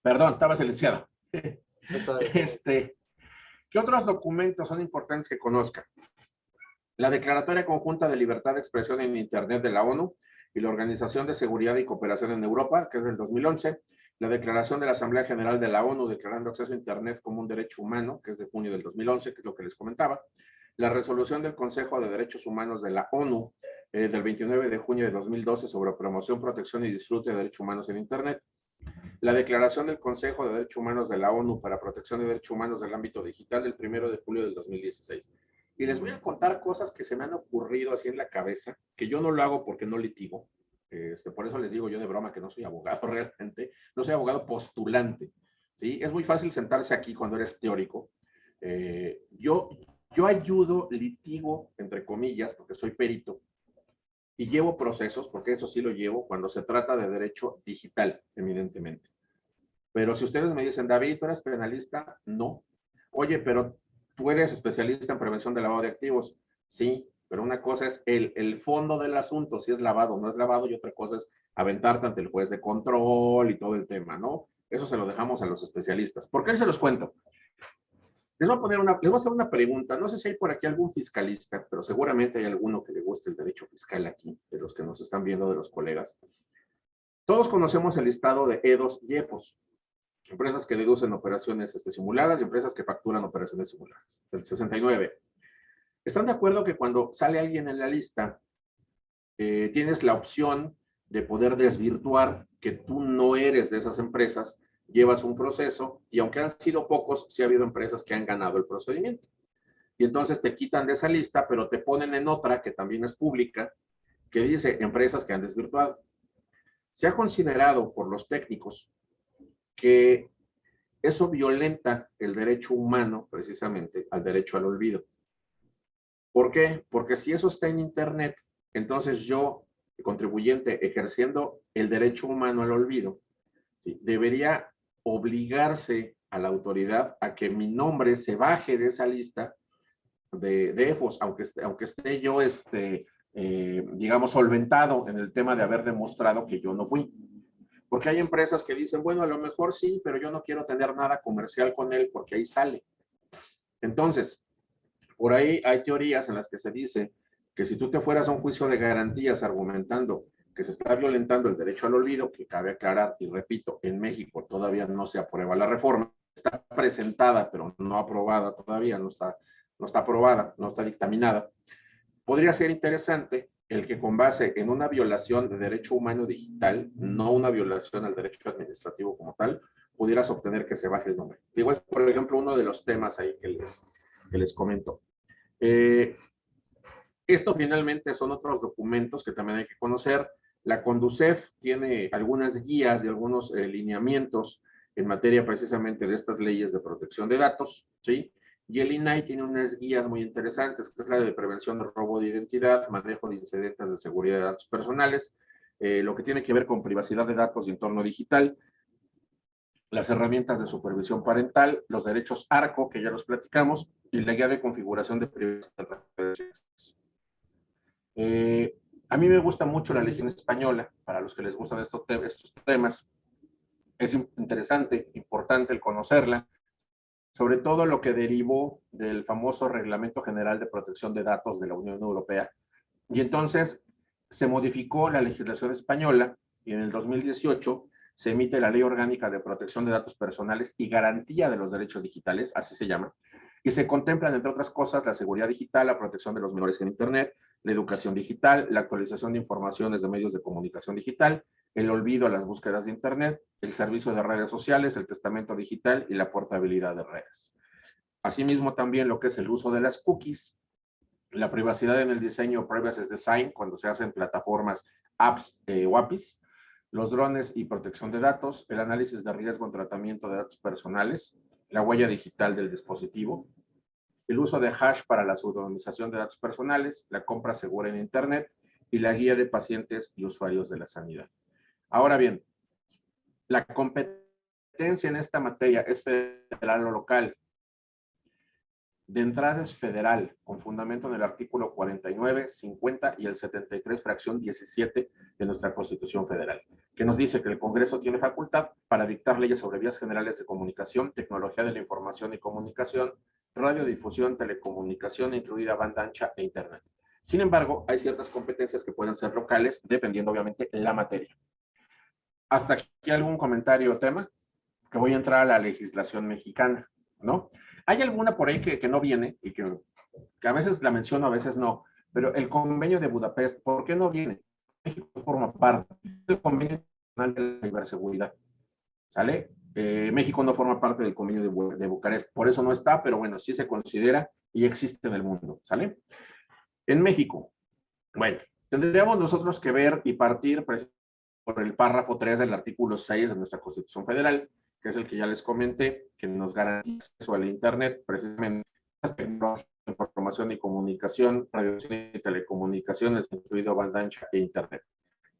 Perdón, estaba silenciado. ¿Qué otros documentos son importantes que conozcan? La Declaratoria Conjunta de Libertad de Expresión en Internet de la ONU y la Organización de Seguridad y Cooperación en Europa, que es del 2011, la Declaración de la Asamblea General de la ONU declarando acceso a Internet como un derecho humano, que es de junio del 2011, que es lo que les comentaba, la Resolución del Consejo de Derechos Humanos de la ONU del 29 de junio de 2012 sobre promoción, protección y disfrute de derechos humanos en Internet, la Declaración del Consejo de Derechos Humanos de la ONU para Protección de Derechos Humanos del ámbito digital del 1 de julio del 2016. Y les voy a contar cosas que se me han ocurrido así en la cabeza, que yo no lo hago porque no litigo. Por eso les digo yo de broma que no soy abogado realmente, no soy abogado postulante. ¿Sí? Es muy fácil sentarse aquí cuando eres teórico Yo ayudo, litigo, entre comillas, porque soy perito, y llevo procesos, porque eso sí lo llevo, cuando se trata de derecho digital, evidentemente. Pero si ustedes me dicen, David, ¿tú eres penalista? No. Oye, pero tú eres especialista en prevención de lavado de activos. Sí, pero una cosa es el fondo del asunto, si es lavado o no es lavado, y otra cosa es aventarte ante el juez de control y todo el tema, ¿no? Eso se lo dejamos a los especialistas. ¿Por qué se los cuento? Les voy a hacer una pregunta. No sé si hay por aquí algún fiscalista, pero seguramente hay alguno que le guste el derecho fiscal aquí, de los que nos están viendo, de los colegas. Todos conocemos el listado de EDOS y EPOS, empresas que deducen operaciones simuladas y empresas que facturan operaciones simuladas. El 69. ¿Están de acuerdo que cuando sale alguien en la lista, tienes la opción de poder desvirtuar que tú no eres de esas empresas, llevas un proceso y aunque han sido pocos, sí ha habido empresas que han ganado el procedimiento? Y entonces te quitan de esa lista, pero te ponen en otra que también es pública, que dice empresas que han desvirtuado. Se ha considerado por los técnicos que eso violenta el derecho humano, precisamente, al derecho al olvido. ¿Por qué? Porque si eso está en Internet, entonces yo, contribuyente, ejerciendo el derecho humano al olvido, ¿sí?, debería obligarse a la autoridad a que mi nombre se baje de esa lista de EFOS, aunque esté yo, digamos, solventado en el tema de haber demostrado que yo no fui. Porque hay empresas que dicen, bueno, a lo mejor sí, pero yo no quiero tener nada comercial con él porque ahí sale. Entonces, por ahí hay teorías en las que se dice que si tú te fueras a un juicio de garantías argumentando que se está violentando el derecho al olvido, que cabe aclarar, y repito, en México todavía no se aprueba la reforma, está presentada, pero no aprobada todavía, no está aprobada, no está dictaminada, podría ser interesante el que con base en una violación de derecho humano digital, no una violación al derecho administrativo como tal, pudieras obtener que se baje el nombre. Digo, es por ejemplo uno de los temas ahí que les comento. Esto finalmente son otros documentos que también hay que conocer. La Conducef tiene algunas guías y algunos lineamientos en materia precisamente de estas leyes de protección de datos, ¿sí? Y el INAI tiene unas guías muy interesantes, que es la de prevención de robo de identidad, manejo de incidentes de seguridad de datos personales, lo que tiene que ver con privacidad de datos y entorno digital, las herramientas de supervisión parental, los derechos ARCO, que ya los platicamos, y la guía de configuración de privacidad. A mí me gusta mucho la Legión Española, para los que les gustan estos temas. Es interesante, importante el conocerla, sobre todo lo que derivó del famoso Reglamento General de Protección de Datos de la Unión Europea. Y entonces se modificó la legislación española y en el 2018 se emite la Ley Orgánica de Protección de Datos Personales y Garantía de los Derechos Digitales, así se llama, y se contemplan, entre otras cosas, la seguridad digital, la protección de los menores en Internet, la educación digital, la actualización de informaciones de medios de comunicación digital, el olvido a las búsquedas de Internet, el servicio de redes sociales, el testamento digital y la portabilidad de redes. Asimismo, también lo que es el uso de las cookies, la privacidad en el diseño, privacy design, cuando se hacen plataformas, apps o APIs, los drones y protección de datos, el análisis de riesgo en tratamiento de datos personales, la huella digital del dispositivo, el uso de hash para la pseudonización de datos personales, la compra segura en Internet y la guía de pacientes y usuarios de la sanidad. Ahora bien, la competencia en esta materia es federal o local. De entrada es federal, con fundamento en el artículo 49, 50 y el 73, fracción 17 de nuestra Constitución Federal, que nos dice que el Congreso tiene facultad para dictar leyes sobre vías generales de comunicación, tecnología de la información y comunicación, radiodifusión, telecomunicación, incluida banda ancha e Internet. Sin embargo, hay ciertas competencias que pueden ser locales, dependiendo obviamente de la materia. Hasta aquí algún comentario o tema, que voy a entrar a la legislación mexicana, ¿no? Hay alguna por ahí que no viene y que a veces la menciono, a veces no, pero el convenio de Budapest, ¿por qué no viene? México forma parte del convenio nacional de ciberseguridad, ¿sale? México no forma parte del convenio de Bucarest, por eso no está, pero bueno, sí se considera y existe en el mundo, ¿sale? En México, bueno, tendríamos nosotros que ver y partir por el párrafo 3 del artículo 6 de nuestra Constitución Federal, que es el que ya les comenté, que nos garantiza acceso al Internet, precisamente las tecnologías de información y comunicación, radiación y telecomunicaciones, incluido banda ancha e Internet.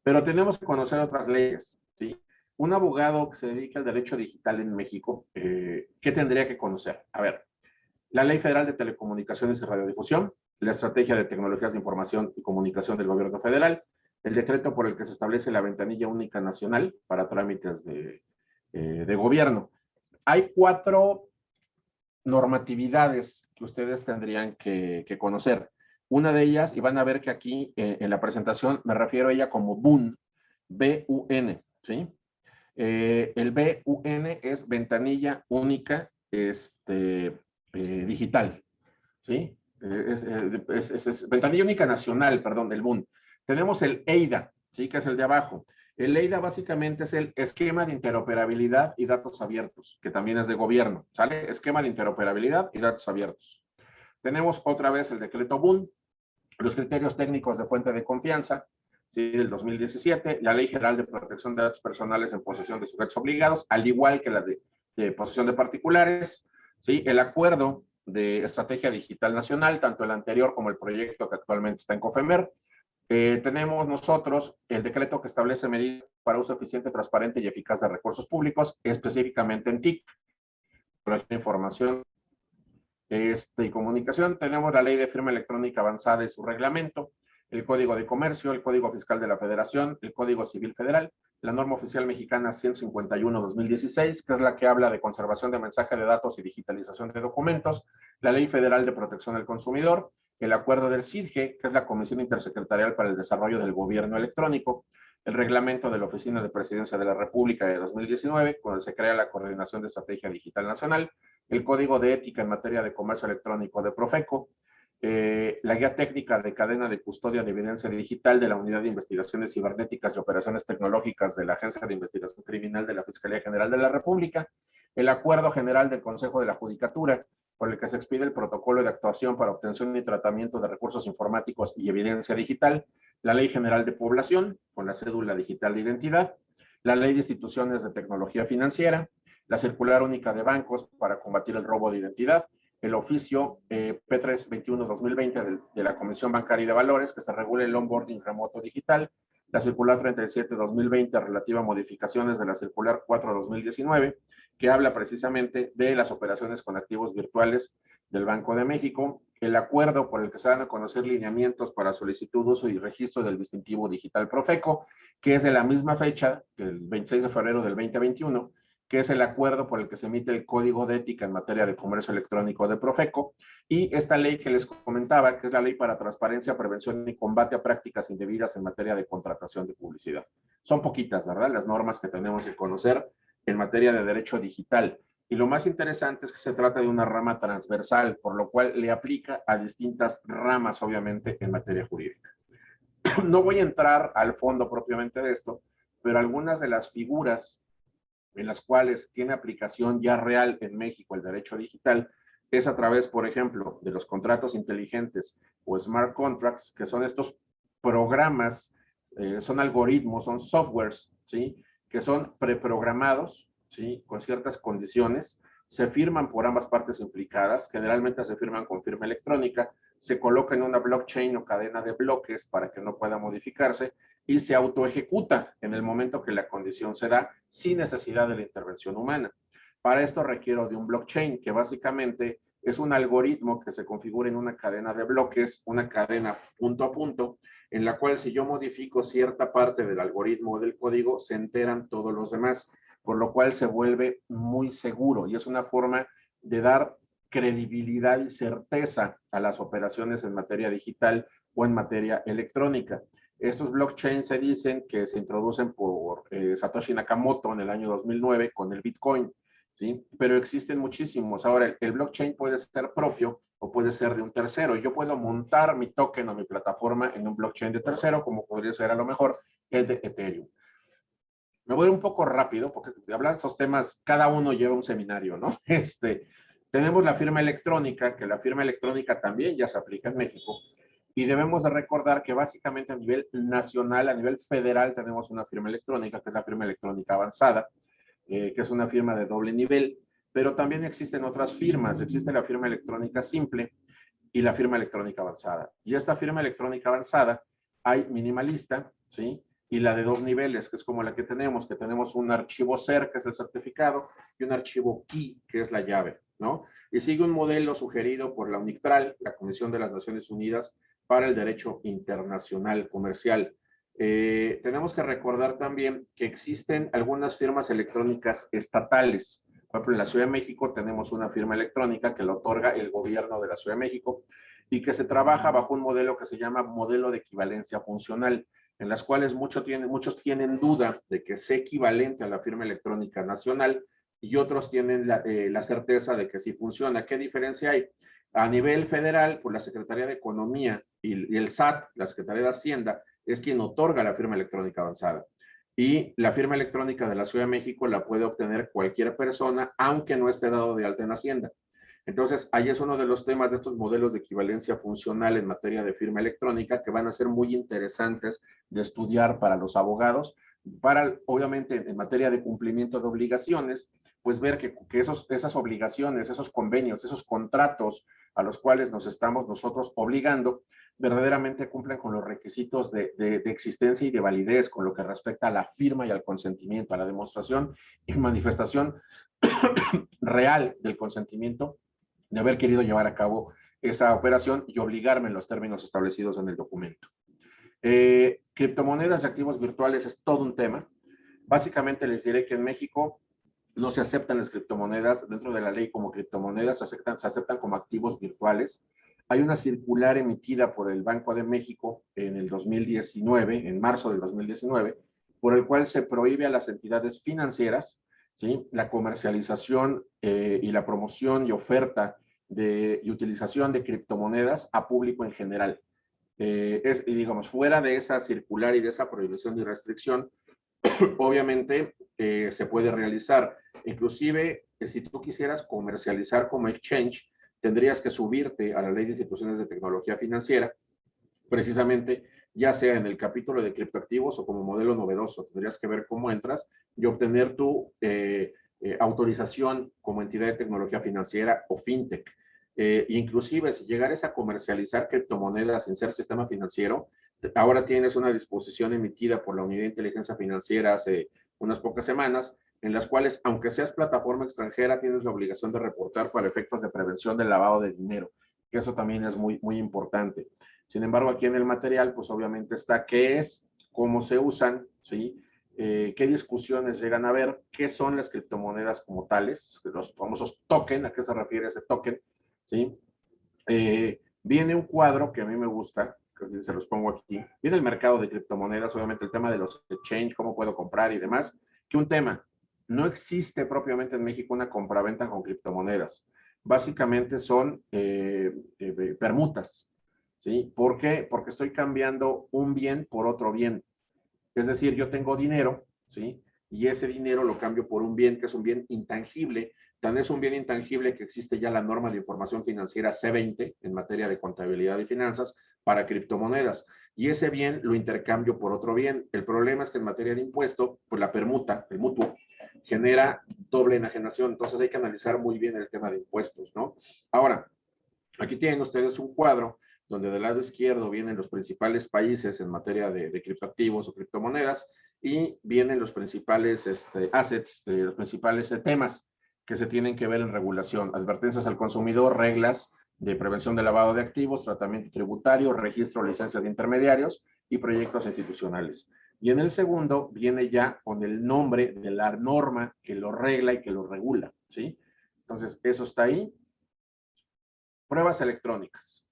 Pero tenemos que conocer otras leyes, ¿sí? Un abogado que se dedica al derecho digital en México, ¿qué tendría que conocer? A ver, la Ley Federal de Telecomunicaciones y Radiodifusión, la Estrategia de Tecnologías de Información y Comunicación del Gobierno Federal, el decreto por el que se establece la ventanilla única nacional para trámites de gobierno. Hay 4 normatividades que ustedes tendrían que conocer. Una de ellas, y van a ver que aquí en la presentación me refiero a ella como BUN, B-U-N, ¿sí? El B-U-N es ventanilla única digital, ¿sí? Es ventanilla única nacional, perdón, del BUN. Tenemos el EIDA, ¿sí? Que es el de abajo. El EIDA básicamente es el esquema de interoperabilidad y datos abiertos, que también es de gobierno, ¿sale? Esquema de interoperabilidad y datos abiertos. Tenemos otra vez el decreto BUN, los criterios técnicos de fuente de confianza, ¿sí? Del 2017, la Ley General de Protección de Datos Personales en posesión de sujetos obligados, al igual que la de posesión de particulares, ¿sí? El acuerdo de Estrategia Digital Nacional, tanto el anterior como el proyecto que actualmente está en COFEMER. Tenemos nosotros el decreto que establece medidas para uso eficiente, transparente y eficaz de recursos públicos, específicamente en TIC, información y comunicación. Tenemos la Ley de Firma Electrónica Avanzada y su reglamento, el Código de Comercio, el Código Fiscal de la Federación, el Código Civil Federal, la norma oficial mexicana 151-2016, que es la que habla de conservación de mensaje de datos y digitalización de documentos, la Ley Federal de Protección del Consumidor, el acuerdo del CIDGE, que es la Comisión Intersecretarial para el Desarrollo del Gobierno Electrónico, el reglamento de la Oficina de Presidencia de la República de 2019, cuando se crea la Coordinación de Estrategia Digital Nacional, el Código de Ética en materia de comercio electrónico de Profeco, la guía técnica de cadena de custodia de evidencia digital de la Unidad de Investigaciones Cibernéticas y Operaciones Tecnológicas de la Agencia de Investigación Criminal de la Fiscalía General de la República, el Acuerdo General del Consejo de la Judicatura, por el que se expide el protocolo de actuación para obtención y tratamiento de recursos informáticos y evidencia digital, la Ley General de Población, con la cédula digital de identidad, la Ley de Instituciones de Tecnología Financiera, la Circular Única de Bancos para combatir el robo de identidad, el oficio P321-2020 de la Comisión Bancaria y de Valores, que se regula el onboarding remoto digital, la Circular 37-2020 relativa a modificaciones de la Circular 4-2019, que habla precisamente de las operaciones con activos virtuales del Banco de México, el acuerdo por el que se van a conocer lineamientos para solicitud, uso y registro del distintivo digital Profeco, que es de la misma fecha, el 26 de febrero del 2021, que es el acuerdo por el que se emite el Código de Ética en materia de comercio electrónico de Profeco, y esta ley que les comentaba, que es la Ley para Transparencia, Prevención y Combate a Prácticas Indebidas en materia de contratación de publicidad. Son poquitas, ¿verdad?, las normas que tenemos que conocer en materia de derecho digital. Y lo más interesante es que se trata de una rama transversal, por lo cual le aplica a distintas ramas, obviamente, en materia jurídica. No voy a entrar al fondo propiamente de esto, pero algunas de las figuras en las cuales tiene aplicación ya real en México el derecho digital es a través, por ejemplo, de los contratos inteligentes o smart contracts, que son estos programas, son algoritmos, son softwares, ¿sí?, que son preprogramados, ¿sí?, con ciertas condiciones, se firman por ambas partes implicadas, generalmente se firman con firma electrónica, se coloca en una blockchain o cadena de bloques para que no pueda modificarse y se autoejecuta en el momento que la condición se da sin necesidad de la intervención humana. Para esto requiero de un blockchain, que básicamente es un algoritmo que se configura en una cadena de bloques, una cadena punto a punto, en la cual si yo modifico cierta parte del algoritmo o del código, se enteran todos los demás, por lo cual se vuelve muy seguro y es una forma de dar credibilidad y certeza a las operaciones en materia digital o en materia electrónica. Estos blockchains se dicen que se introducen por Satoshi Nakamoto en el año 2009 con el Bitcoin, ¿sí? Pero existen muchísimos. Ahora, el blockchain puede ser propio o puede ser de un tercero. Yo puedo montar mi token o mi plataforma en un blockchain de tercero, como podría ser a lo mejor el de Ethereum. Me voy un poco rápido, porque de hablar de estos temas, cada uno lleva un seminario, ¿no? Tenemos la firma electrónica, que la firma electrónica también ya se aplica en México, y debemos de recordar que básicamente a nivel nacional, a nivel federal, tenemos una firma electrónica, que es la firma electrónica avanzada. que es una firma de doble nivel, pero también existen otras firmas. Existe la firma electrónica simple y la firma electrónica avanzada. Y esta firma electrónica avanzada hay minimalista, ¿sí? Y la de 2 niveles, que es como la que tenemos un archivo SER, que es el certificado, y un archivo KEY, que es la llave, ¿no? Y sigue un modelo sugerido por la UNICTRAL, la Comisión de las Naciones Unidas para el Derecho Internacional Comercial. Tenemos que recordar también que existen algunas firmas electrónicas estatales. Por ejemplo, en la Ciudad de México tenemos una firma electrónica que la otorga el gobierno de la Ciudad de México y que se trabaja bajo un modelo que se llama modelo de equivalencia funcional, en las cuales muchos tienen duda de que sea equivalente a la firma electrónica nacional y otros tienen la certeza de que sí funciona. ¿Qué diferencia hay? A nivel federal, pues la Secretaría de Economía y el SAT, la Secretaría de Hacienda, es quien otorga la firma electrónica avanzada. Y la firma electrónica de la Ciudad de México la puede obtener cualquier persona, aunque no esté dado de alta en Hacienda. Entonces, ahí es uno de los temas de estos modelos de equivalencia funcional en materia de firma electrónica que van a ser muy interesantes de estudiar para los abogados, para, obviamente, en materia de cumplimiento de obligaciones, pues ver que esas obligaciones, esos convenios, esos contratos a los cuales nos estamos nosotros obligando, verdaderamente cumplen con los requisitos de existencia y de validez con lo que respecta a la firma y al consentimiento, a la demostración y manifestación real del consentimiento de haber querido llevar a cabo esa operación y obligarme en los términos establecidos en el documento. Criptomonedas y activos virtuales es todo un tema. Básicamente les diré que en México no se aceptan las criptomonedas dentro de la ley como criptomonedas, se aceptan como activos virtuales. Hay una circular emitida por el Banco de México en el 2019, en marzo del 2019, por el cual se prohíbe a las entidades financieras, ¿sí?, la comercialización y la promoción y oferta y utilización de criptomonedas a público en general. Y digamos, fuera de esa circular y de esa prohibición y restricción, obviamente se puede realizar. Inclusive, si tú quisieras comercializar como exchange, tendrías que subirte a la Ley de Instituciones de Tecnología Financiera, precisamente, ya sea en el capítulo de criptoactivos o como modelo novedoso. Tendrías que ver cómo entras y obtener tu autorización como entidad de tecnología financiera o fintech. Inclusive, si llegares a comercializar criptomonedas sin ser sistema financiero, ahora tienes una disposición emitida por la Unidad de Inteligencia Financiera hace unas pocas semanas, en las cuales, aunque seas plataforma extranjera, tienes la obligación de reportar para efectos de prevención del lavado de dinero, que eso también es muy, muy importante. Sin embargo, aquí en el material, pues obviamente está qué es, cómo se usan, ¿sí? Qué discusiones llegan a haber, qué son las criptomonedas como tales, los famosos token, a qué se refiere ese token, ¿sí? Viene un cuadro que a mí me gusta, que se los pongo aquí. Viene el mercado de criptomonedas, obviamente el tema de los exchange, cómo puedo comprar y demás, que un tema, no existe propiamente en México una compraventa con criptomonedas. Básicamente son permutas, ¿sí? ¿Por qué? Porque estoy cambiando un bien por otro bien. Es decir, yo tengo dinero, ¿sí? Y ese dinero lo cambio por un bien que es un bien intangible. Tan es un bien intangible que existe ya la norma de información financiera C20 en materia de contabilidad y finanzas para criptomonedas. Y ese bien lo intercambio por otro bien. El problema es que en materia de impuesto, pues la permuta, el mutuo, genera doble enajenación. Entonces hay que analizar muy bien el tema de impuestos, ¿no? Ahora, aquí tienen ustedes un cuadro donde del lado izquierdo vienen los principales países en materia de criptoactivos o criptomonedas y vienen los principales assets, los principales temas que se tienen que ver en regulación, advertencias al consumidor, reglas de prevención de lavado de activos, tratamiento tributario, registro, licencias de intermediarios y proyectos institucionales. Y en el segundo viene ya con el nombre de la norma que lo regla y que lo regula, ¿sí? Entonces, eso está ahí. Pruebas electrónicas.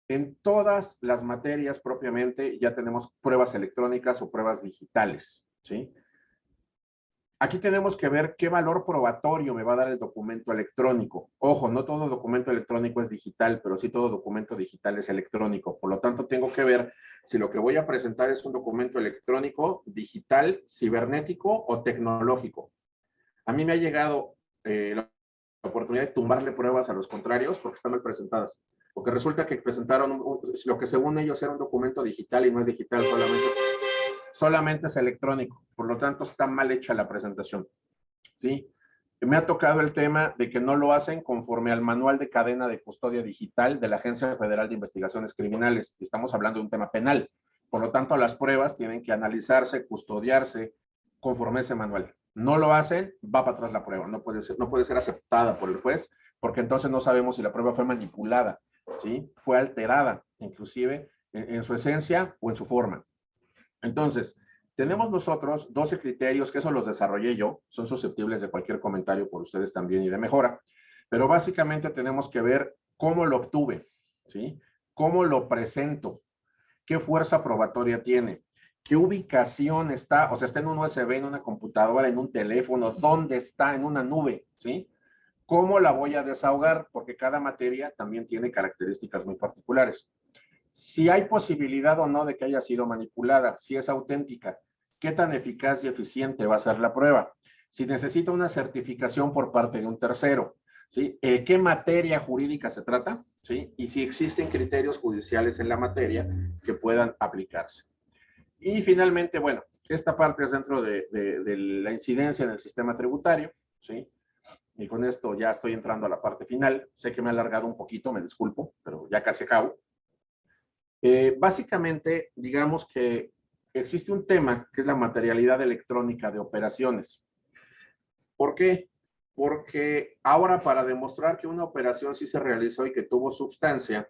En todas las materias propiamente ya tenemos pruebas electrónicas o pruebas digitales, ¿sí? Aquí tenemos que ver qué valor probatorio me va a dar el documento electrónico. Ojo, no todo documento electrónico es digital, pero sí todo documento digital es electrónico. Por lo tanto, tengo que ver si lo que voy a presentar es un documento electrónico, digital, cibernético o tecnológico. A mí me ha llegado la oportunidad de tumbarle pruebas a los contrarios porque están mal presentadas. Porque resulta que presentaron lo que según ellos era un documento digital y no es digital, solamente es electrónico. Por lo tanto, está mal hecha la presentación. ¿sí? Me ha tocado el tema de que no lo hacen conforme al manual de cadena de custodia digital de la Agencia Federal de Investigaciones Criminales. Estamos hablando de un tema penal. Por lo tanto, las pruebas tienen que analizarse, custodiarse conforme a ese manual. No lo hacen, va para atrás la prueba. No puede ser aceptada por el juez, porque entonces no sabemos si la prueba fue manipulada, ¿sí? Fue alterada, inclusive en su esencia o en su forma. Entonces, tenemos nosotros 12 criterios, que eso los desarrollé yo, son susceptibles de cualquier comentario por ustedes también y de mejora, pero básicamente tenemos que ver cómo lo obtuve, ¿sí? Cómo lo presento, qué fuerza probatoria tiene, qué ubicación está, o sea, está en un USB, en una computadora, en un teléfono, dónde está, en una nube, ¿sí? ¿Cómo la voy a desahogar? Porque cada materia también tiene características muy particulares. Si hay posibilidad o no de que haya sido manipulada, si es auténtica, qué tan eficaz y eficiente va a ser la prueba, si necesita una certificación por parte de un tercero, ¿sí? ¿Qué materia jurídica se trata? ¿Sí? Y si existen criterios judiciales en la materia que puedan aplicarse. Y finalmente, bueno, esta parte es dentro de la incidencia en el sistema tributario, ¿sí? Y con esto ya estoy entrando a la parte final. Sé que me he alargado un poquito, me disculpo, pero ya casi acabo. Básicamente, digamos que existe un tema que es la materialidad electrónica de operaciones. ¿Por qué? Porque ahora para demostrar que una operación sí se realizó y que tuvo sustancia,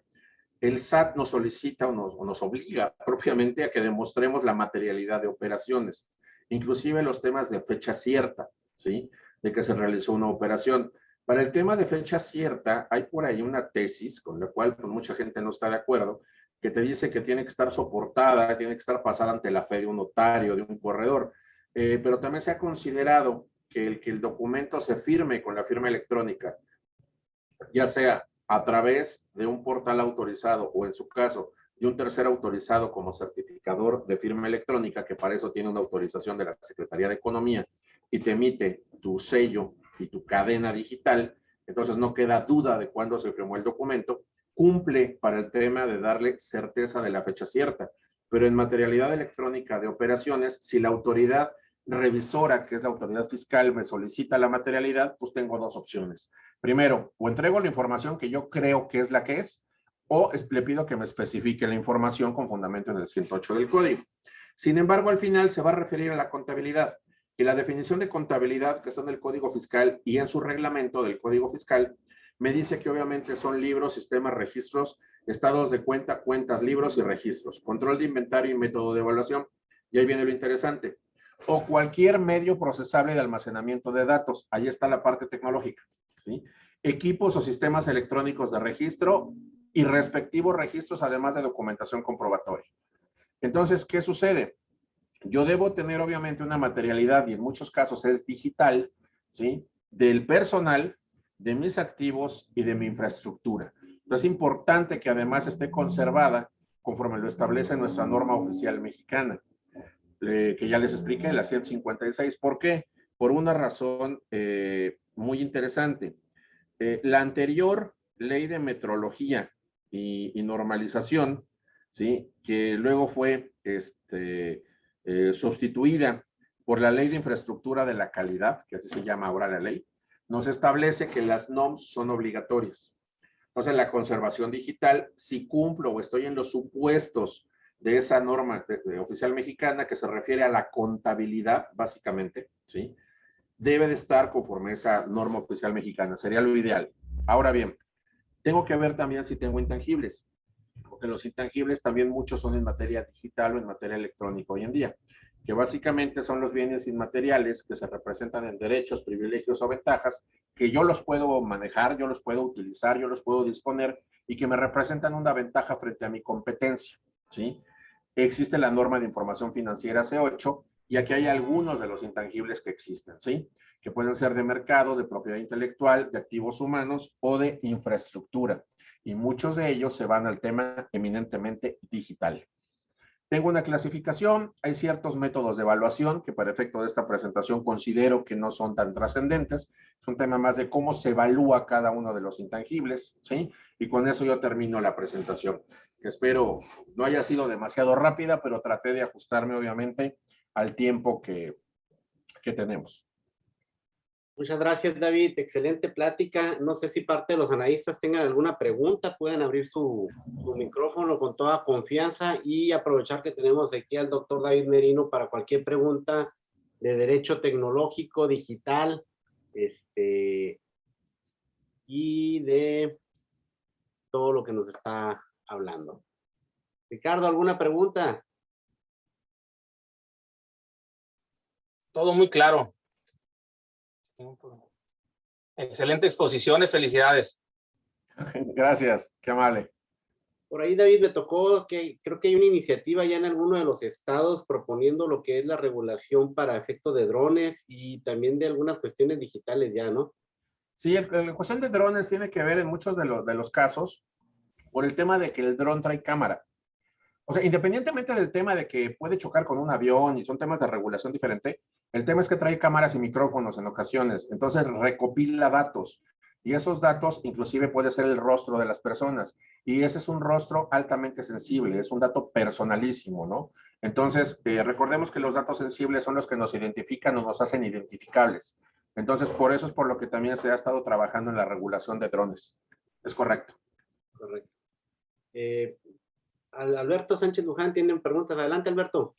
el SAT nos solicita o nos obliga propiamente a que demostremos la materialidad de operaciones, inclusive los temas de fecha cierta, ¿sí? De que se realizó una operación. Para el tema de fecha cierta, hay por ahí una tesis con la cual pues, mucha gente no está de acuerdo, que te dice que tiene que estar soportada, tiene que estar pasada ante la fe de un notario, de un corredor, pero también se ha considerado que el documento se firme con la firma electrónica, ya sea a través de un portal autorizado o en su caso de un tercero autorizado como certificador de firma electrónica, que para eso tiene una autorización de la Secretaría de Economía y te emite tu sello y tu cadena digital, entonces no queda duda de cuándo se firmó el documento, cumple para el tema de darle certeza de la fecha cierta. Pero en materialidad electrónica de operaciones, si la autoridad revisora, que es la autoridad fiscal, me solicita la materialidad, pues tengo dos opciones. Primero, o entrego la información que yo creo que es la que es, o le pido que me especifique la información con fundamento en el 108 del código. Sin embargo, al final se va a referir a la contabilidad. Y la definición de contabilidad que está en el Código Fiscal y en su reglamento del Código Fiscal, me dice que obviamente son libros, sistemas, registros, estados de cuenta, cuentas, libros y registros, control de inventario y método de evaluación. Y ahí viene lo interesante. O cualquier medio procesable de almacenamiento de datos. Ahí está la parte tecnológica, ¿sí? Equipos o sistemas electrónicos de registro y respectivos registros, además de documentación comprobatoria. Entonces, ¿qué sucede? Yo debo tener obviamente una materialidad, y en muchos casos es digital, ¿sí? Del personal, de mis activos y de mi infraestructura. Entonces, es importante que además esté conservada conforme lo establece nuestra norma oficial mexicana, que ya les expliqué, la 156. ¿Por qué? Por una razón muy interesante. La anterior ley de metrología y normalización, ¿sí? Que luego fue sustituida por la ley de infraestructura de la calidad, que así se llama ahora la ley, nos establece que las NOMS son obligatorias. Entonces, la conservación digital, si cumplo o estoy en los supuestos de esa norma oficial mexicana que se refiere a la contabilidad, básicamente, ¿sí? Debe de estar conforme a esa norma oficial mexicana, sería lo ideal. Ahora bien, tengo que ver también si tengo intangibles, porque los intangibles también muchos son en materia digital o en materia electrónica hoy en día, que básicamente son los bienes inmateriales que se representan en derechos, privilegios o ventajas, que yo los puedo manejar, yo los puedo utilizar, yo los puedo disponer y que me representan una ventaja frente a mi competencia, ¿sí? Existe la norma de información financiera C8 y aquí hay algunos de los intangibles que existen, ¿sí? Que pueden ser de mercado, de propiedad intelectual, de activos humanos o de infraestructura. Y muchos de ellos se van al tema eminentemente digital. Tengo una clasificación, hay ciertos métodos de evaluación que para efecto de esta presentación considero que no son tan trascendentes. Es un tema más de cómo se evalúa cada uno de los intangibles, ¿sí? Y con eso yo termino la presentación, que espero no haya sido demasiado rápida, pero traté de ajustarme obviamente al tiempo que tenemos. Muchas gracias, David. Excelente plática. No sé si parte de los analistas tengan alguna pregunta. Pueden abrir su micrófono con toda confianza y aprovechar que tenemos aquí al doctor David Merino para cualquier pregunta de derecho tecnológico, digital, y de todo lo que nos está hablando. Ricardo, ¿alguna pregunta? Todo muy claro. Excelente exposición, felicidades. Gracias, qué amable. Por ahí, David, me tocó que creo que hay una iniciativa ya en alguno de los estados proponiendo lo que es la regulación para efecto de drones y también de algunas cuestiones digitales ya, ¿no? Sí, la cuestión de drones tiene que ver en muchos de los casos por el tema de que el dron trae cámara. O sea, independientemente del tema de que puede chocar con un avión y son temas de regulación diferente, el tema es que trae cámaras y micrófonos en ocasiones, entonces recopila datos y esos datos inclusive puede ser el rostro de las personas y ese es un rostro altamente sensible, es un dato personalísimo, ¿no? Entonces, recordemos que los datos sensibles son los que nos identifican o nos hacen identificables. Entonces, por eso es por lo que también se ha estado trabajando en la regulación de drones. Es correcto. Correcto. Alberto Sánchez Luján, ¿tienen preguntas? Adelante, Alberto.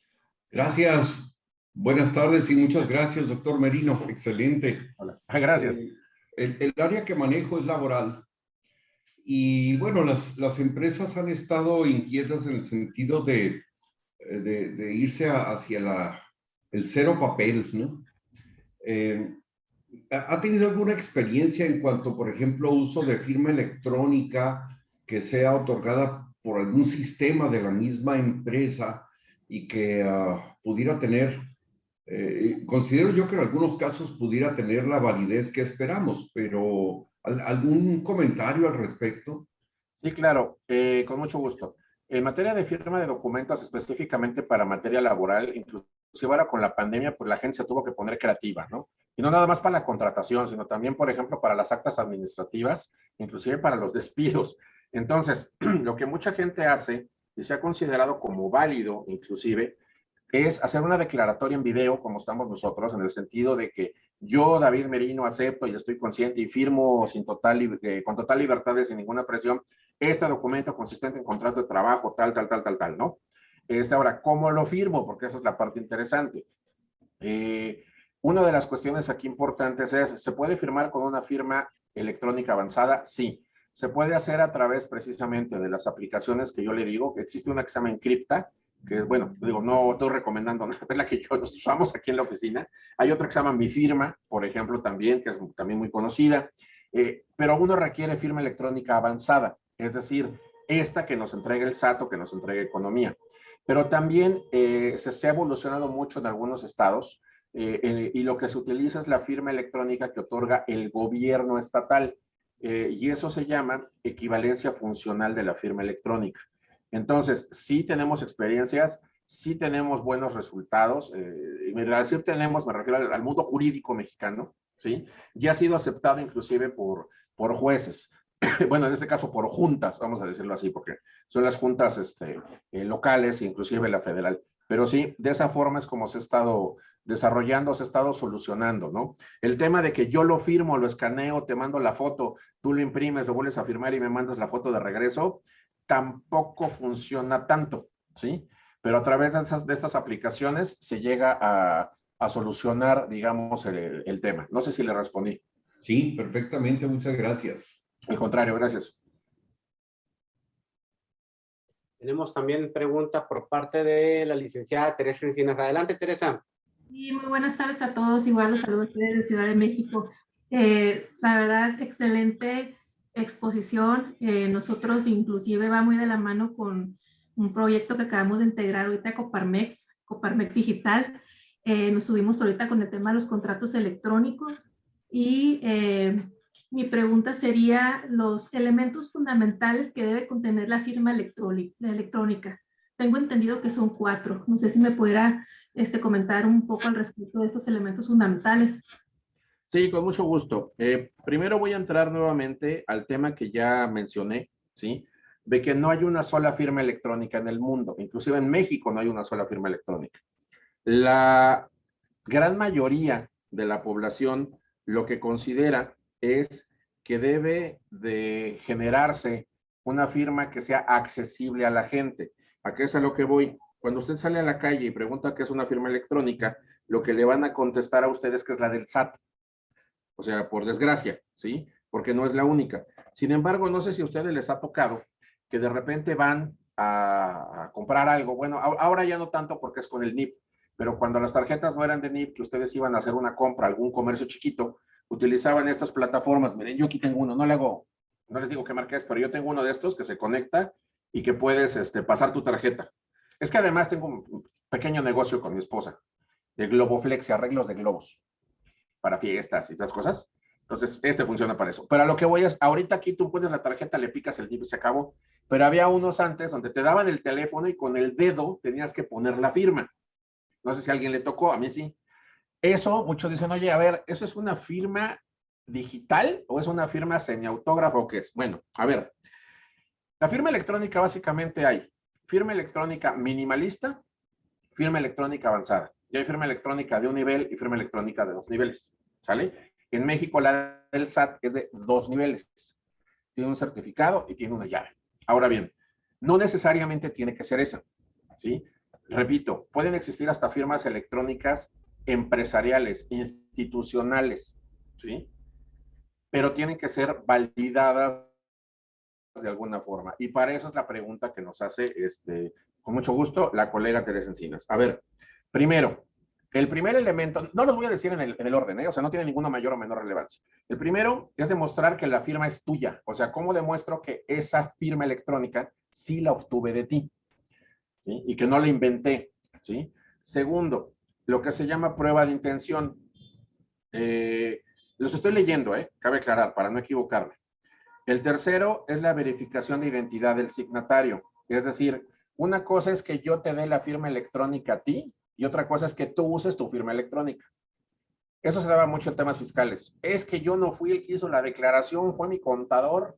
Gracias. Buenas tardes y muchas gracias, doctor Merino. Excelente. Hola. Gracias. El área que manejo es laboral. Y bueno, las empresas han estado inquietas en el sentido de irse hacia el cero papel, ¿no? ¿Ha tenido alguna experiencia en cuanto, por ejemplo, uso de firma electrónica que sea otorgada por algún sistema de la misma empresa y que pudiera tener, considero yo que en algunos casos pudiera tener la validez que esperamos, pero ¿algún comentario al respecto? Sí, claro, con mucho gusto. En materia de firma de documentos, específicamente para materia laboral, inclusive ahora con la pandemia, pues la gente se tuvo que poner creativa, ¿no? Y no nada más para la contratación, sino también, por ejemplo, para las actas administrativas, inclusive para los despidos. Entonces, lo que mucha gente hace y se ha considerado como válido, inclusive, es hacer una declaratoria en video, como estamos nosotros, en el sentido de que yo, David Merino, acepto y estoy consciente y firmo con total libertad y sin ninguna presión este documento consistente en contrato de trabajo, tal, ¿no? Ahora, ¿cómo lo firmo? Porque esa es la parte interesante. Una de las cuestiones aquí importantes es, ¿se puede firmar con una firma electrónica avanzada? Sí. Se puede hacer a través precisamente de las aplicaciones que yo le digo, que existe una que se llama Encripta, que bueno, digo, no estoy recomendando nada, es la que yo usamos aquí en la oficina. Hay otra que se llama Mi Firma, por ejemplo, también, que es también muy conocida, pero uno requiere firma electrónica avanzada, es decir, esta que nos entrega el SAT o que nos entrega Economía. Pero también se ha evolucionado mucho en algunos estados y lo que se utiliza es la firma electrónica que otorga el gobierno estatal y eso se llama equivalencia funcional de la firma electrónica. Entonces, sí tenemos experiencias, sí tenemos buenos resultados, y al decir tenemos, me refiero al mundo jurídico mexicano, ¿sí? Ya ha sido aceptado inclusive por jueces, bueno, en este caso por juntas, vamos a decirlo así, porque son las juntas locales e inclusive la federal. Pero sí, de esa forma es como se ha estado desarrollando, se ha estado solucionando, ¿no? El tema de que yo lo firmo, lo escaneo, te mando la foto, tú lo imprimes, lo vuelves a firmar y me mandas la foto de regreso, tampoco funciona tanto, ¿sí? Pero a través de estas aplicaciones se llega a solucionar, digamos, el tema. No sé si le respondí. Sí, perfectamente, muchas gracias. Al contrario, gracias. Tenemos también pregunta por parte de la licenciada Teresa Encinas. Adelante, Teresa. Sí, muy buenas tardes a todos. Igual los saludos de Ciudad de México. La verdad, excelente exposición. Nosotros inclusive va muy de la mano con un proyecto que acabamos de integrar ahorita Coparmex Digital. Nos subimos ahorita con el tema de los contratos electrónicos y mi pregunta sería los elementos fundamentales que debe contener la firma electrónica. Tengo entendido que son 4. No sé si me pudiera comentar un poco al respecto de estos elementos fundamentales. Sí, con mucho gusto. Primero voy a entrar nuevamente al tema que ya mencioné, ¿sí? De que no hay una sola firma electrónica en el mundo. Inclusive en México no hay una sola firma electrónica. La gran mayoría de la población lo que considera es que debe de generarse una firma que sea accesible a la gente. ¿A qué es a lo que voy? Cuando usted sale a la calle y pregunta qué es una firma electrónica, lo que le van a contestar a ustedes que es la del SAT. O sea, por desgracia, ¿sí? Porque no es la única. Sin embargo, no sé si a ustedes les ha tocado que de repente van a comprar algo. Bueno, ahora ya no tanto porque es con el NIP, pero cuando las tarjetas no eran de NIP, que ustedes iban a hacer una compra a algún comercio chiquito, utilizaban estas plataformas. Miren, yo aquí tengo uno, no les digo qué marca es, pero yo tengo uno de estos que se conecta y que puedes pasar tu tarjeta. Es que además tengo un pequeño negocio con mi esposa de Globoflex y arreglos de globos para fiestas y esas cosas. Entonces, funciona para eso. Pero a lo que voy es, ahorita aquí tú pones la tarjeta, le picas el NIP y se acabó. Pero había unos antes donde te daban el teléfono y con el dedo tenías que poner la firma. No sé si a alguien le tocó, a mí sí. Eso, muchos dicen, oye, a ver, ¿eso es una firma digital o es una firma semiautógrafa o qué es? Bueno, a ver, la firma electrónica básicamente hay firma electrónica minimalista, firma electrónica avanzada. Y hay firma electrónica de un nivel y firma electrónica de 2 niveles, ¿sale? En México la del SAT es de 2 niveles. Tiene un certificado y tiene una llave. Ahora bien, no necesariamente tiene que ser esa, ¿sí? Repito, pueden existir hasta firmas electrónicas empresariales, institucionales, ¿sí? Pero tienen que ser validadas de alguna forma. Y para eso es la pregunta que nos hace, con mucho gusto, la colega Teresa Encinas. A ver, primero, el primer elemento, no los voy a decir en el orden, o sea, no tiene ninguna mayor o menor relevancia. El primero es demostrar que la firma es tuya. O sea, ¿cómo demuestro que esa firma electrónica sí la obtuve de ti? ¿Sí? Y que no la inventé, ¿sí? Segundo, lo que se llama prueba de intención. Los estoy leyendo, cabe aclarar, para no equivocarme. El tercero es la verificación de identidad del signatario. Es decir, una cosa es que yo te dé la firma electrónica a ti y otra cosa es que tú uses tu firma electrónica. Eso se daba mucho en temas fiscales. Es que yo no fui el que hizo la declaración, fue mi contador.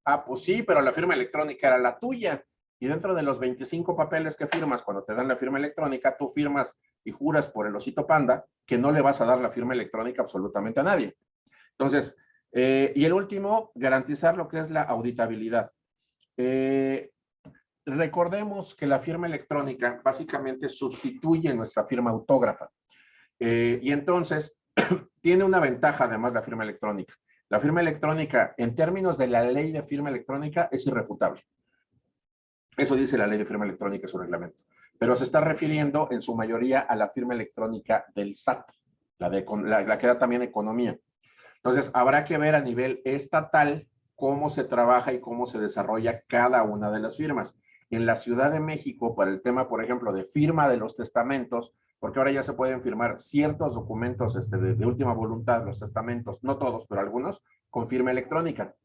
Ah, pues sí, pero la firma electrónica era la tuya. Y dentro de los 25 papeles que firmas cuando te dan la firma electrónica, tú firmas y juras por el osito panda que no le vas a dar la firma electrónica absolutamente a nadie. Entonces, y el último, garantizar lo que es la auditabilidad. Recordemos que la firma electrónica básicamente sustituye nuestra firma autógrafa. Y entonces, tiene una ventaja además la firma electrónica. La firma electrónica, en términos de la ley de firma electrónica, es irrefutable. Eso dice la ley de firma electrónica, su reglamento. Pero se está refiriendo en su mayoría a la firma electrónica del SAT, la que da también economía. Entonces, habrá que ver a nivel estatal cómo se trabaja y cómo se desarrolla cada una de las firmas. En la Ciudad de México, para el tema, por ejemplo, de firma de los testamentos, porque ahora ya se pueden firmar ciertos documentos de última voluntad, los testamentos, no todos, pero algunos, con firma electrónica.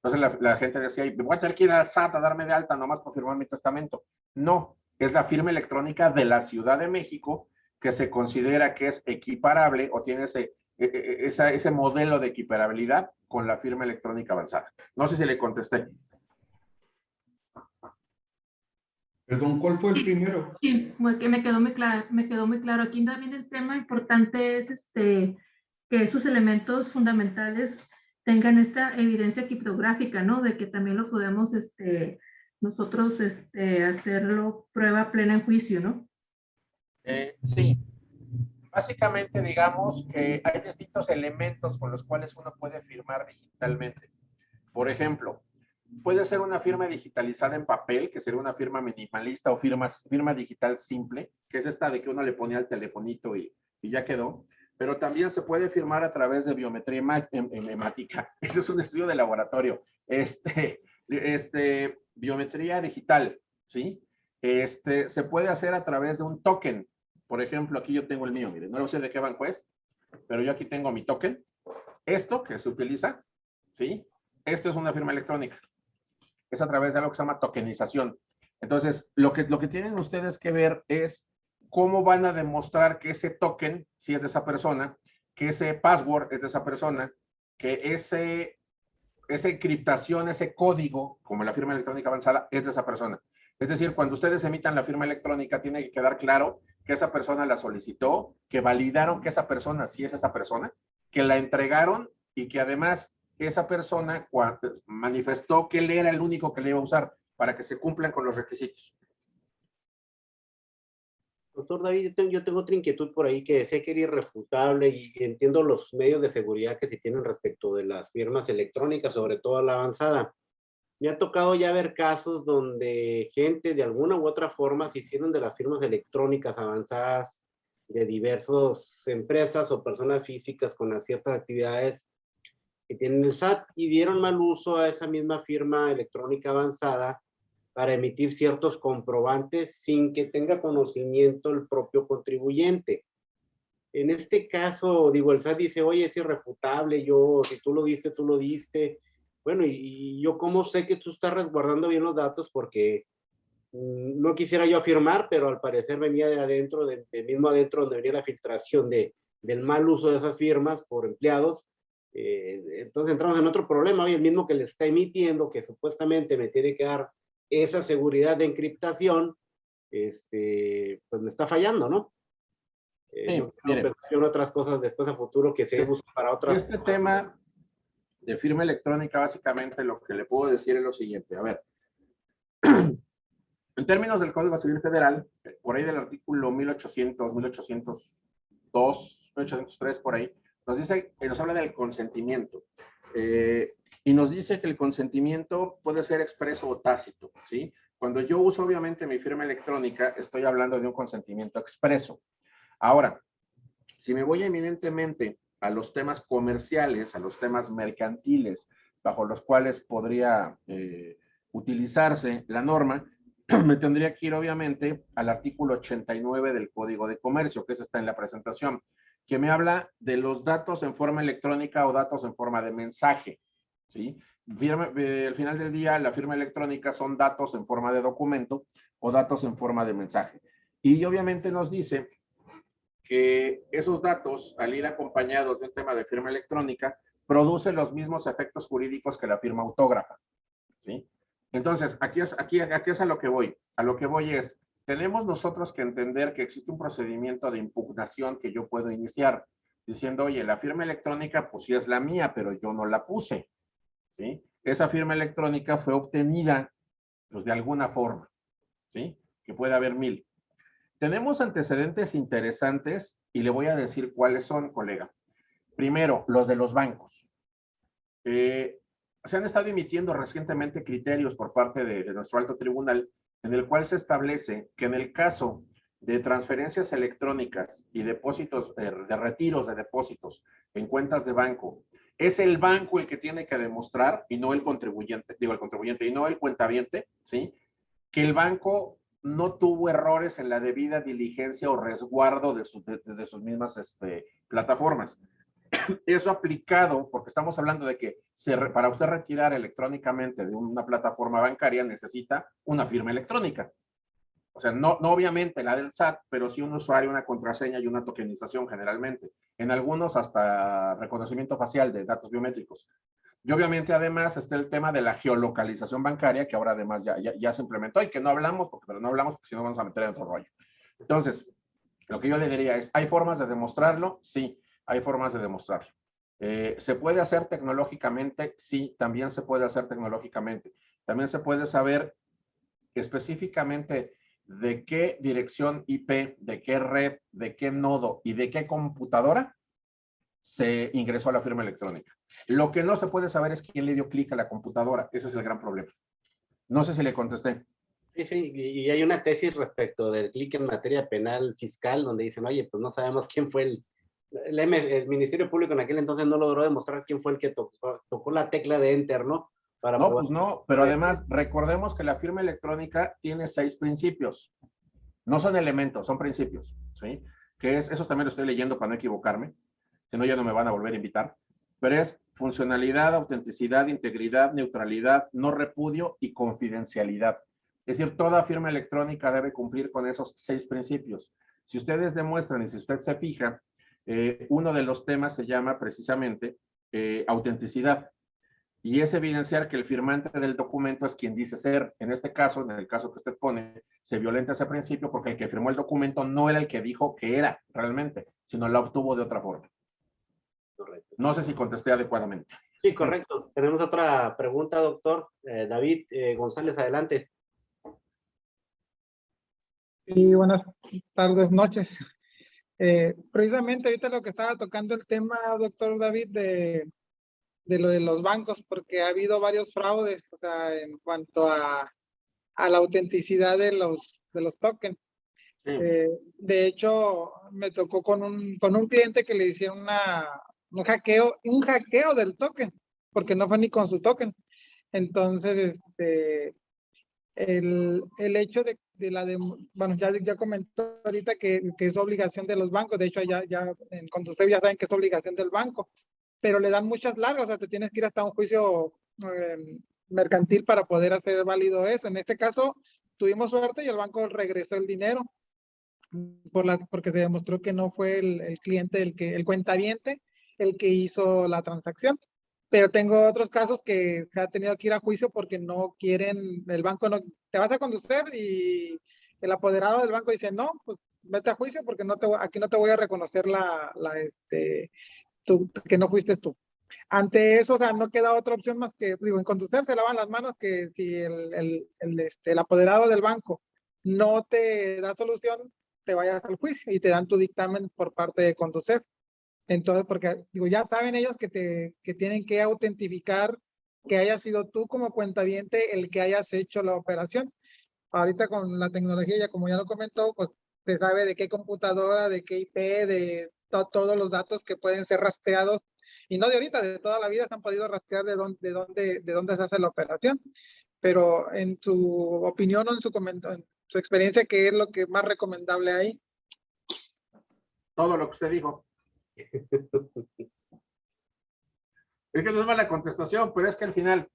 Entonces la gente decía, voy a tener que ir al SAT a darme de alta nomás por firmar mi testamento. No, es la firma electrónica de la Ciudad de México que se considera que es equiparable o tiene ese modelo de equiparabilidad con la firma electrónica avanzada. No sé si le contesté. Perdón, ¿cuál fue el primero? Sí, que me quedó muy claro. Aquí también el tema importante es que esos elementos fundamentales tengan esta evidencia criptográfica, ¿no? De que también lo podemos nosotros hacerlo prueba plena en juicio, ¿no? Sí. Básicamente, digamos que hay distintos elementos con los cuales uno puede firmar digitalmente. Por ejemplo, puede ser una firma digitalizada en papel, que sería una firma minimalista o firma digital simple, que es esta de que uno le ponía el telefonito y ya quedó. Pero también se puede firmar a través de biometría hemática. Eso es un estudio de laboratorio. Biometría digital, ¿sí? Se puede hacer a través de un token. Por ejemplo, aquí yo tengo el mío, miren, no sé de qué banco es, pero yo aquí tengo mi token. Esto que se utiliza, ¿sí? Esto es una firma electrónica. Es a través de algo que se llama tokenización. Entonces, lo que tienen ustedes que ver es cómo van a demostrar que ese token, si es de esa persona, que ese password es de esa persona, que esa encriptación, ese código, como la firma electrónica avanzada, es de esa persona. Es decir, cuando ustedes emitan la firma electrónica, tiene que quedar claro que esa persona la solicitó, que validaron que esa persona sí es esa persona, que la entregaron y que además esa persona manifestó que él era el único que le iba a usar para que se cumplan con los requisitos. Doctor David, yo tengo otra inquietud por ahí que sé que era irrefutable y entiendo los medios de seguridad que se tienen respecto de las firmas electrónicas, sobre todo la avanzada. Me ha tocado ya ver casos donde gente de alguna u otra forma se hicieron de las firmas electrónicas avanzadas de diversas empresas o personas físicas con ciertas actividades que tienen el SAT y dieron mal uso a esa misma firma electrónica avanzada para emitir ciertos comprobantes sin que tenga conocimiento el propio contribuyente. En este caso, digo, el SAT dice, oye, es irrefutable, si tú lo diste, tú lo diste. Bueno, y yo cómo sé que tú estás resguardando bien los datos porque no quisiera yo afirmar, pero al parecer venía de adentro, mismo adentro donde venía la filtración del mal uso de esas firmas por empleados. Entonces entramos en otro problema, oye, el mismo que le está emitiendo, que supuestamente me tiene que dar esa seguridad de encriptación, pues me está fallando, ¿no? Sí, yo otras cosas después a futuro que se usan para otras. Este tema de firma electrónica, básicamente lo que le puedo decir es lo siguiente. A ver, en términos del Código Civil Federal, por ahí del artículo 1800, 1802, 1803, por ahí, nos habla del consentimiento. Y nos dice que el consentimiento puede ser expreso o tácito, ¿sí? Cuando yo uso, obviamente, mi firma electrónica, estoy hablando de un consentimiento expreso. Ahora, si me voy eminentemente a los temas comerciales, a los temas mercantiles, bajo los cuales podría utilizarse la norma, me tendría que ir, obviamente, al artículo 89 del Código de Comercio, que ese está en la presentación, que me habla de los datos en forma electrónica o datos en forma de mensaje, ¿sí? Al final del día, la firma electrónica son datos en forma de documento o datos en forma de mensaje. Y obviamente nos dice que esos datos, al ir acompañados de un tema de firma electrónica, producen los mismos efectos jurídicos que la firma autógrafa, ¿sí? Entonces, aquí es a lo que voy. A lo que voy es, tenemos nosotros que entender que existe un procedimiento de impugnación que yo puedo iniciar, diciendo, oye, la firma electrónica, pues sí es la mía, pero yo no la puse, ¿sí? Esa firma electrónica fue obtenida, pues de alguna forma, ¿sí? Que puede haber mil. Tenemos antecedentes interesantes y le voy a decir cuáles son, colega. Primero, los de los bancos. Se han estado emitiendo recientemente criterios por parte de nuestro alto tribunal en el cual se establece que en el caso de transferencias electrónicas y depósitos, de retiros de depósitos en cuentas de banco, es el banco el que tiene que demostrar y no el contribuyente, digo el contribuyente y no el cuentaviente, ¿sí? Que el banco no tuvo errores en la debida diligencia o resguardo de sus mismas plataformas. Eso aplicado, porque estamos hablando de que para usted retirar electrónicamente de una plataforma bancaria necesita una firma electrónica. O sea, no obviamente la del SAT, pero sí un usuario, una contraseña y una tokenización generalmente. En algunos hasta reconocimiento facial de datos biométricos. Y obviamente además está el tema de la geolocalización bancaria, que ahora además ya se implementó y que no hablamos, pero no hablamos porque si no vamos a meter en otro rollo. Entonces, lo que yo le diría es, ¿hay formas de demostrarlo? Sí, hay formas de demostrarlo. ¿Se puede hacer tecnológicamente? Sí, también se puede hacer tecnológicamente. También se puede saber específicamente de qué dirección IP, de qué red, de qué nodo y de qué computadora se ingresó a la firma electrónica. Lo que no se puede saber es quién le dio clic a la computadora. Ese es el gran problema. No sé si le contesté. Sí, y hay una tesis respecto del clic en materia penal fiscal donde dicen, oye, pues no sabemos quién fue el Ministerio Público en aquel entonces no logró demostrar quién fue el que tocó la tecla de Enter, ¿no? Pues no, pero además recordemos que la firma electrónica tiene 6 principios. No son elementos, son principios, ¿sí? Que esos también lo estoy leyendo para no equivocarme, si no ya no me van a volver a invitar, pero es funcionalidad, autenticidad, integridad, neutralidad, no repudio y confidencialidad. Es decir, toda firma electrónica debe cumplir con esos 6 principios. Si ustedes demuestran y si usted se fija, uno de los temas se llama precisamente autenticidad. Y es evidenciar que el firmante del documento es quien dice ser. En este caso, en el caso que usted pone, se violenta ese principio porque el que firmó el documento no era el que dijo que era realmente, sino la obtuvo de otra forma. Correcto. No sé si contesté adecuadamente. Sí, correcto. Tenemos otra pregunta, doctor. David González, adelante. Sí, buenas tardes, noches. Precisamente ahorita lo que estaba tocando el tema, doctor David, de lo de los bancos, porque ha habido varios fraudes, o sea, en cuanto a la autenticidad de los tokens. Sí. De hecho, me tocó con un cliente que le hicieron un hackeo del token, porque no fue ni con su token. Entonces, el hecho bueno, ya comentó ahorita que es obligación de los bancos. De hecho, ya en Conducef ya saben que es obligación del banco, pero le dan muchas largas, o sea, te tienes que ir hasta un juicio mercantil para poder hacer válido eso. En este caso, tuvimos suerte y el banco regresó el dinero porque se demostró que no fue el cliente el cuentaviente el que hizo la transacción. Pero tengo otros casos que se ha tenido que ir a juicio porque no quieren, el banco no, te vas a conducir y el apoderado del banco dice, no, pues vete a juicio porque aquí no te voy a reconocer que no fuiste tú. Ante eso, o sea, no queda otra opción más que, digo, en Conducef se lavan las manos que si el apoderado del banco no te da solución, te vayas al juicio y te dan tu dictamen por parte de Conducef. Entonces, porque digo, ya saben ellos que tienen que autentificar que haya sido tú como cuentaviente el que hayas hecho la operación. Ahorita con la tecnología, ya como ya lo comentó, pues se sabe de qué computadora, de qué IP, de todos los datos que pueden ser rastreados, y no de ahorita, de toda la vida se han podido rastrear de dónde se hace la operación. Pero en su opinión o en su experiencia, ¿qué es lo que más recomendable hay? Todo lo que usted dijo. Es que no es mala contestación, pero es que al final,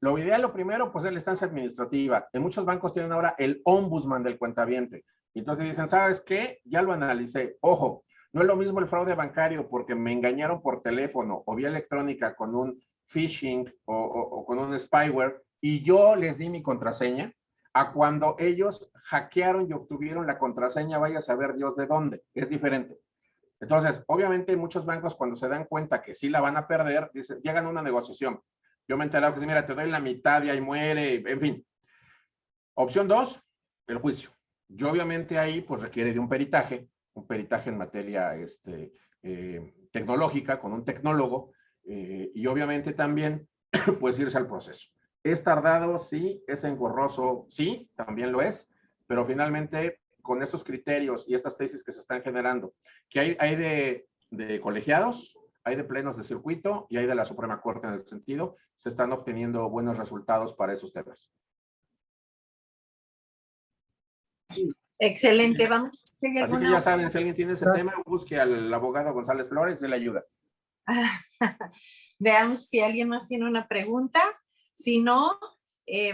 lo ideal, lo primero, pues es la instancia administrativa. En muchos bancos tienen ahora el ombudsman del cuentaviente. Y entonces dicen, ¿sabes qué? Ya lo analicé. Ojo, no es lo mismo el fraude bancario porque me engañaron por teléfono o vía electrónica con un phishing o con un spyware y yo les di mi contraseña, a cuando ellos hackearon y obtuvieron la contraseña, vaya a saber Dios de dónde. Es diferente. Entonces, obviamente, muchos bancos cuando se dan cuenta que sí la van a perder, dicen, llegan a una negociación. Yo me he enterado que dice, mira, te doy la mitad y ahí muere, en fin. Opción 2, el juicio. Yo obviamente ahí pues requiere de un peritaje en materia tecnológica con un tecnólogo y obviamente también pues irse al proceso. ¿Es tardado? Sí. ¿Es engorroso? Sí, también lo es, pero finalmente con estos criterios y estas tesis que se están generando, que hay de colegiados, hay de plenos de circuito y hay de la Suprema Corte en el sentido, se están obteniendo buenos resultados para esos temas. Excelente, vamos. Así que ya saben, si alguien tiene ese tema, busque al abogado González Flores, él le ayuda. Veamos si alguien más tiene una pregunta. Si no,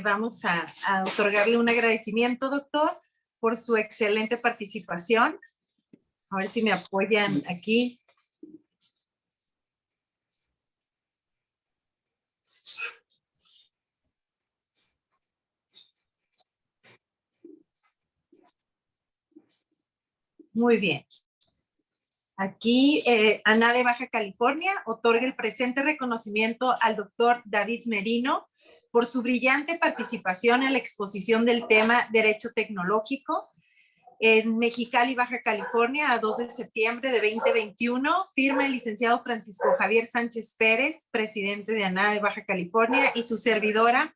vamos a otorgarle un agradecimiento, doctor, por su excelente participación. A ver si me apoyan aquí. Muy bien. Aquí, ANADE Baja California otorga el presente reconocimiento al doctor David Merino por su brillante participación en la exposición del tema Derecho Tecnológico en Mexicali, Baja California, a 2 de septiembre de 2021. Firma el licenciado Francisco Javier Sánchez Pérez, presidente de ANADE Baja California, y su servidora,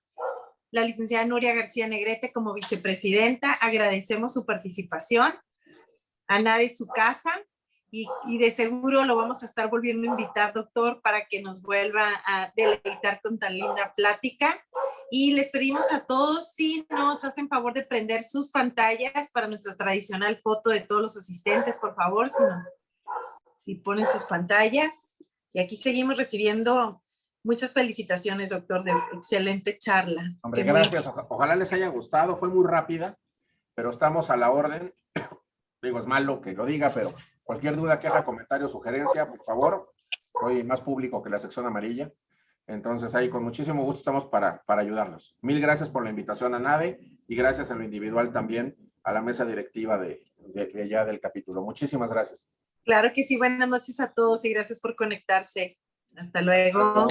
la licenciada Nuria García Negrete, como vicepresidenta. Agradecemos su participación. ANADE es su casa. Y de seguro lo vamos a estar volviendo a invitar, doctor, para que nos vuelva a deleitar con tan linda plática. Y les pedimos a todos si nos hacen favor de prender sus pantallas para nuestra tradicional foto de todos los asistentes, por favor, si ponen sus pantallas. Y aquí seguimos recibiendo muchas felicitaciones, doctor, de excelente charla. Hombre, gracias. Ojalá les haya gustado. Fue muy rápida, pero estamos a la orden. Digo, es malo que lo diga, pero cualquier duda, queja, comentario, sugerencia, por favor. Soy más público que la sección amarilla. Entonces, ahí con muchísimo gusto estamos para ayudarlos. Mil gracias por la invitación a NADE y gracias en lo individual también a la mesa directiva de allá del capítulo. Muchísimas gracias. Claro que sí, buenas noches a todos y gracias por conectarse. Hasta luego.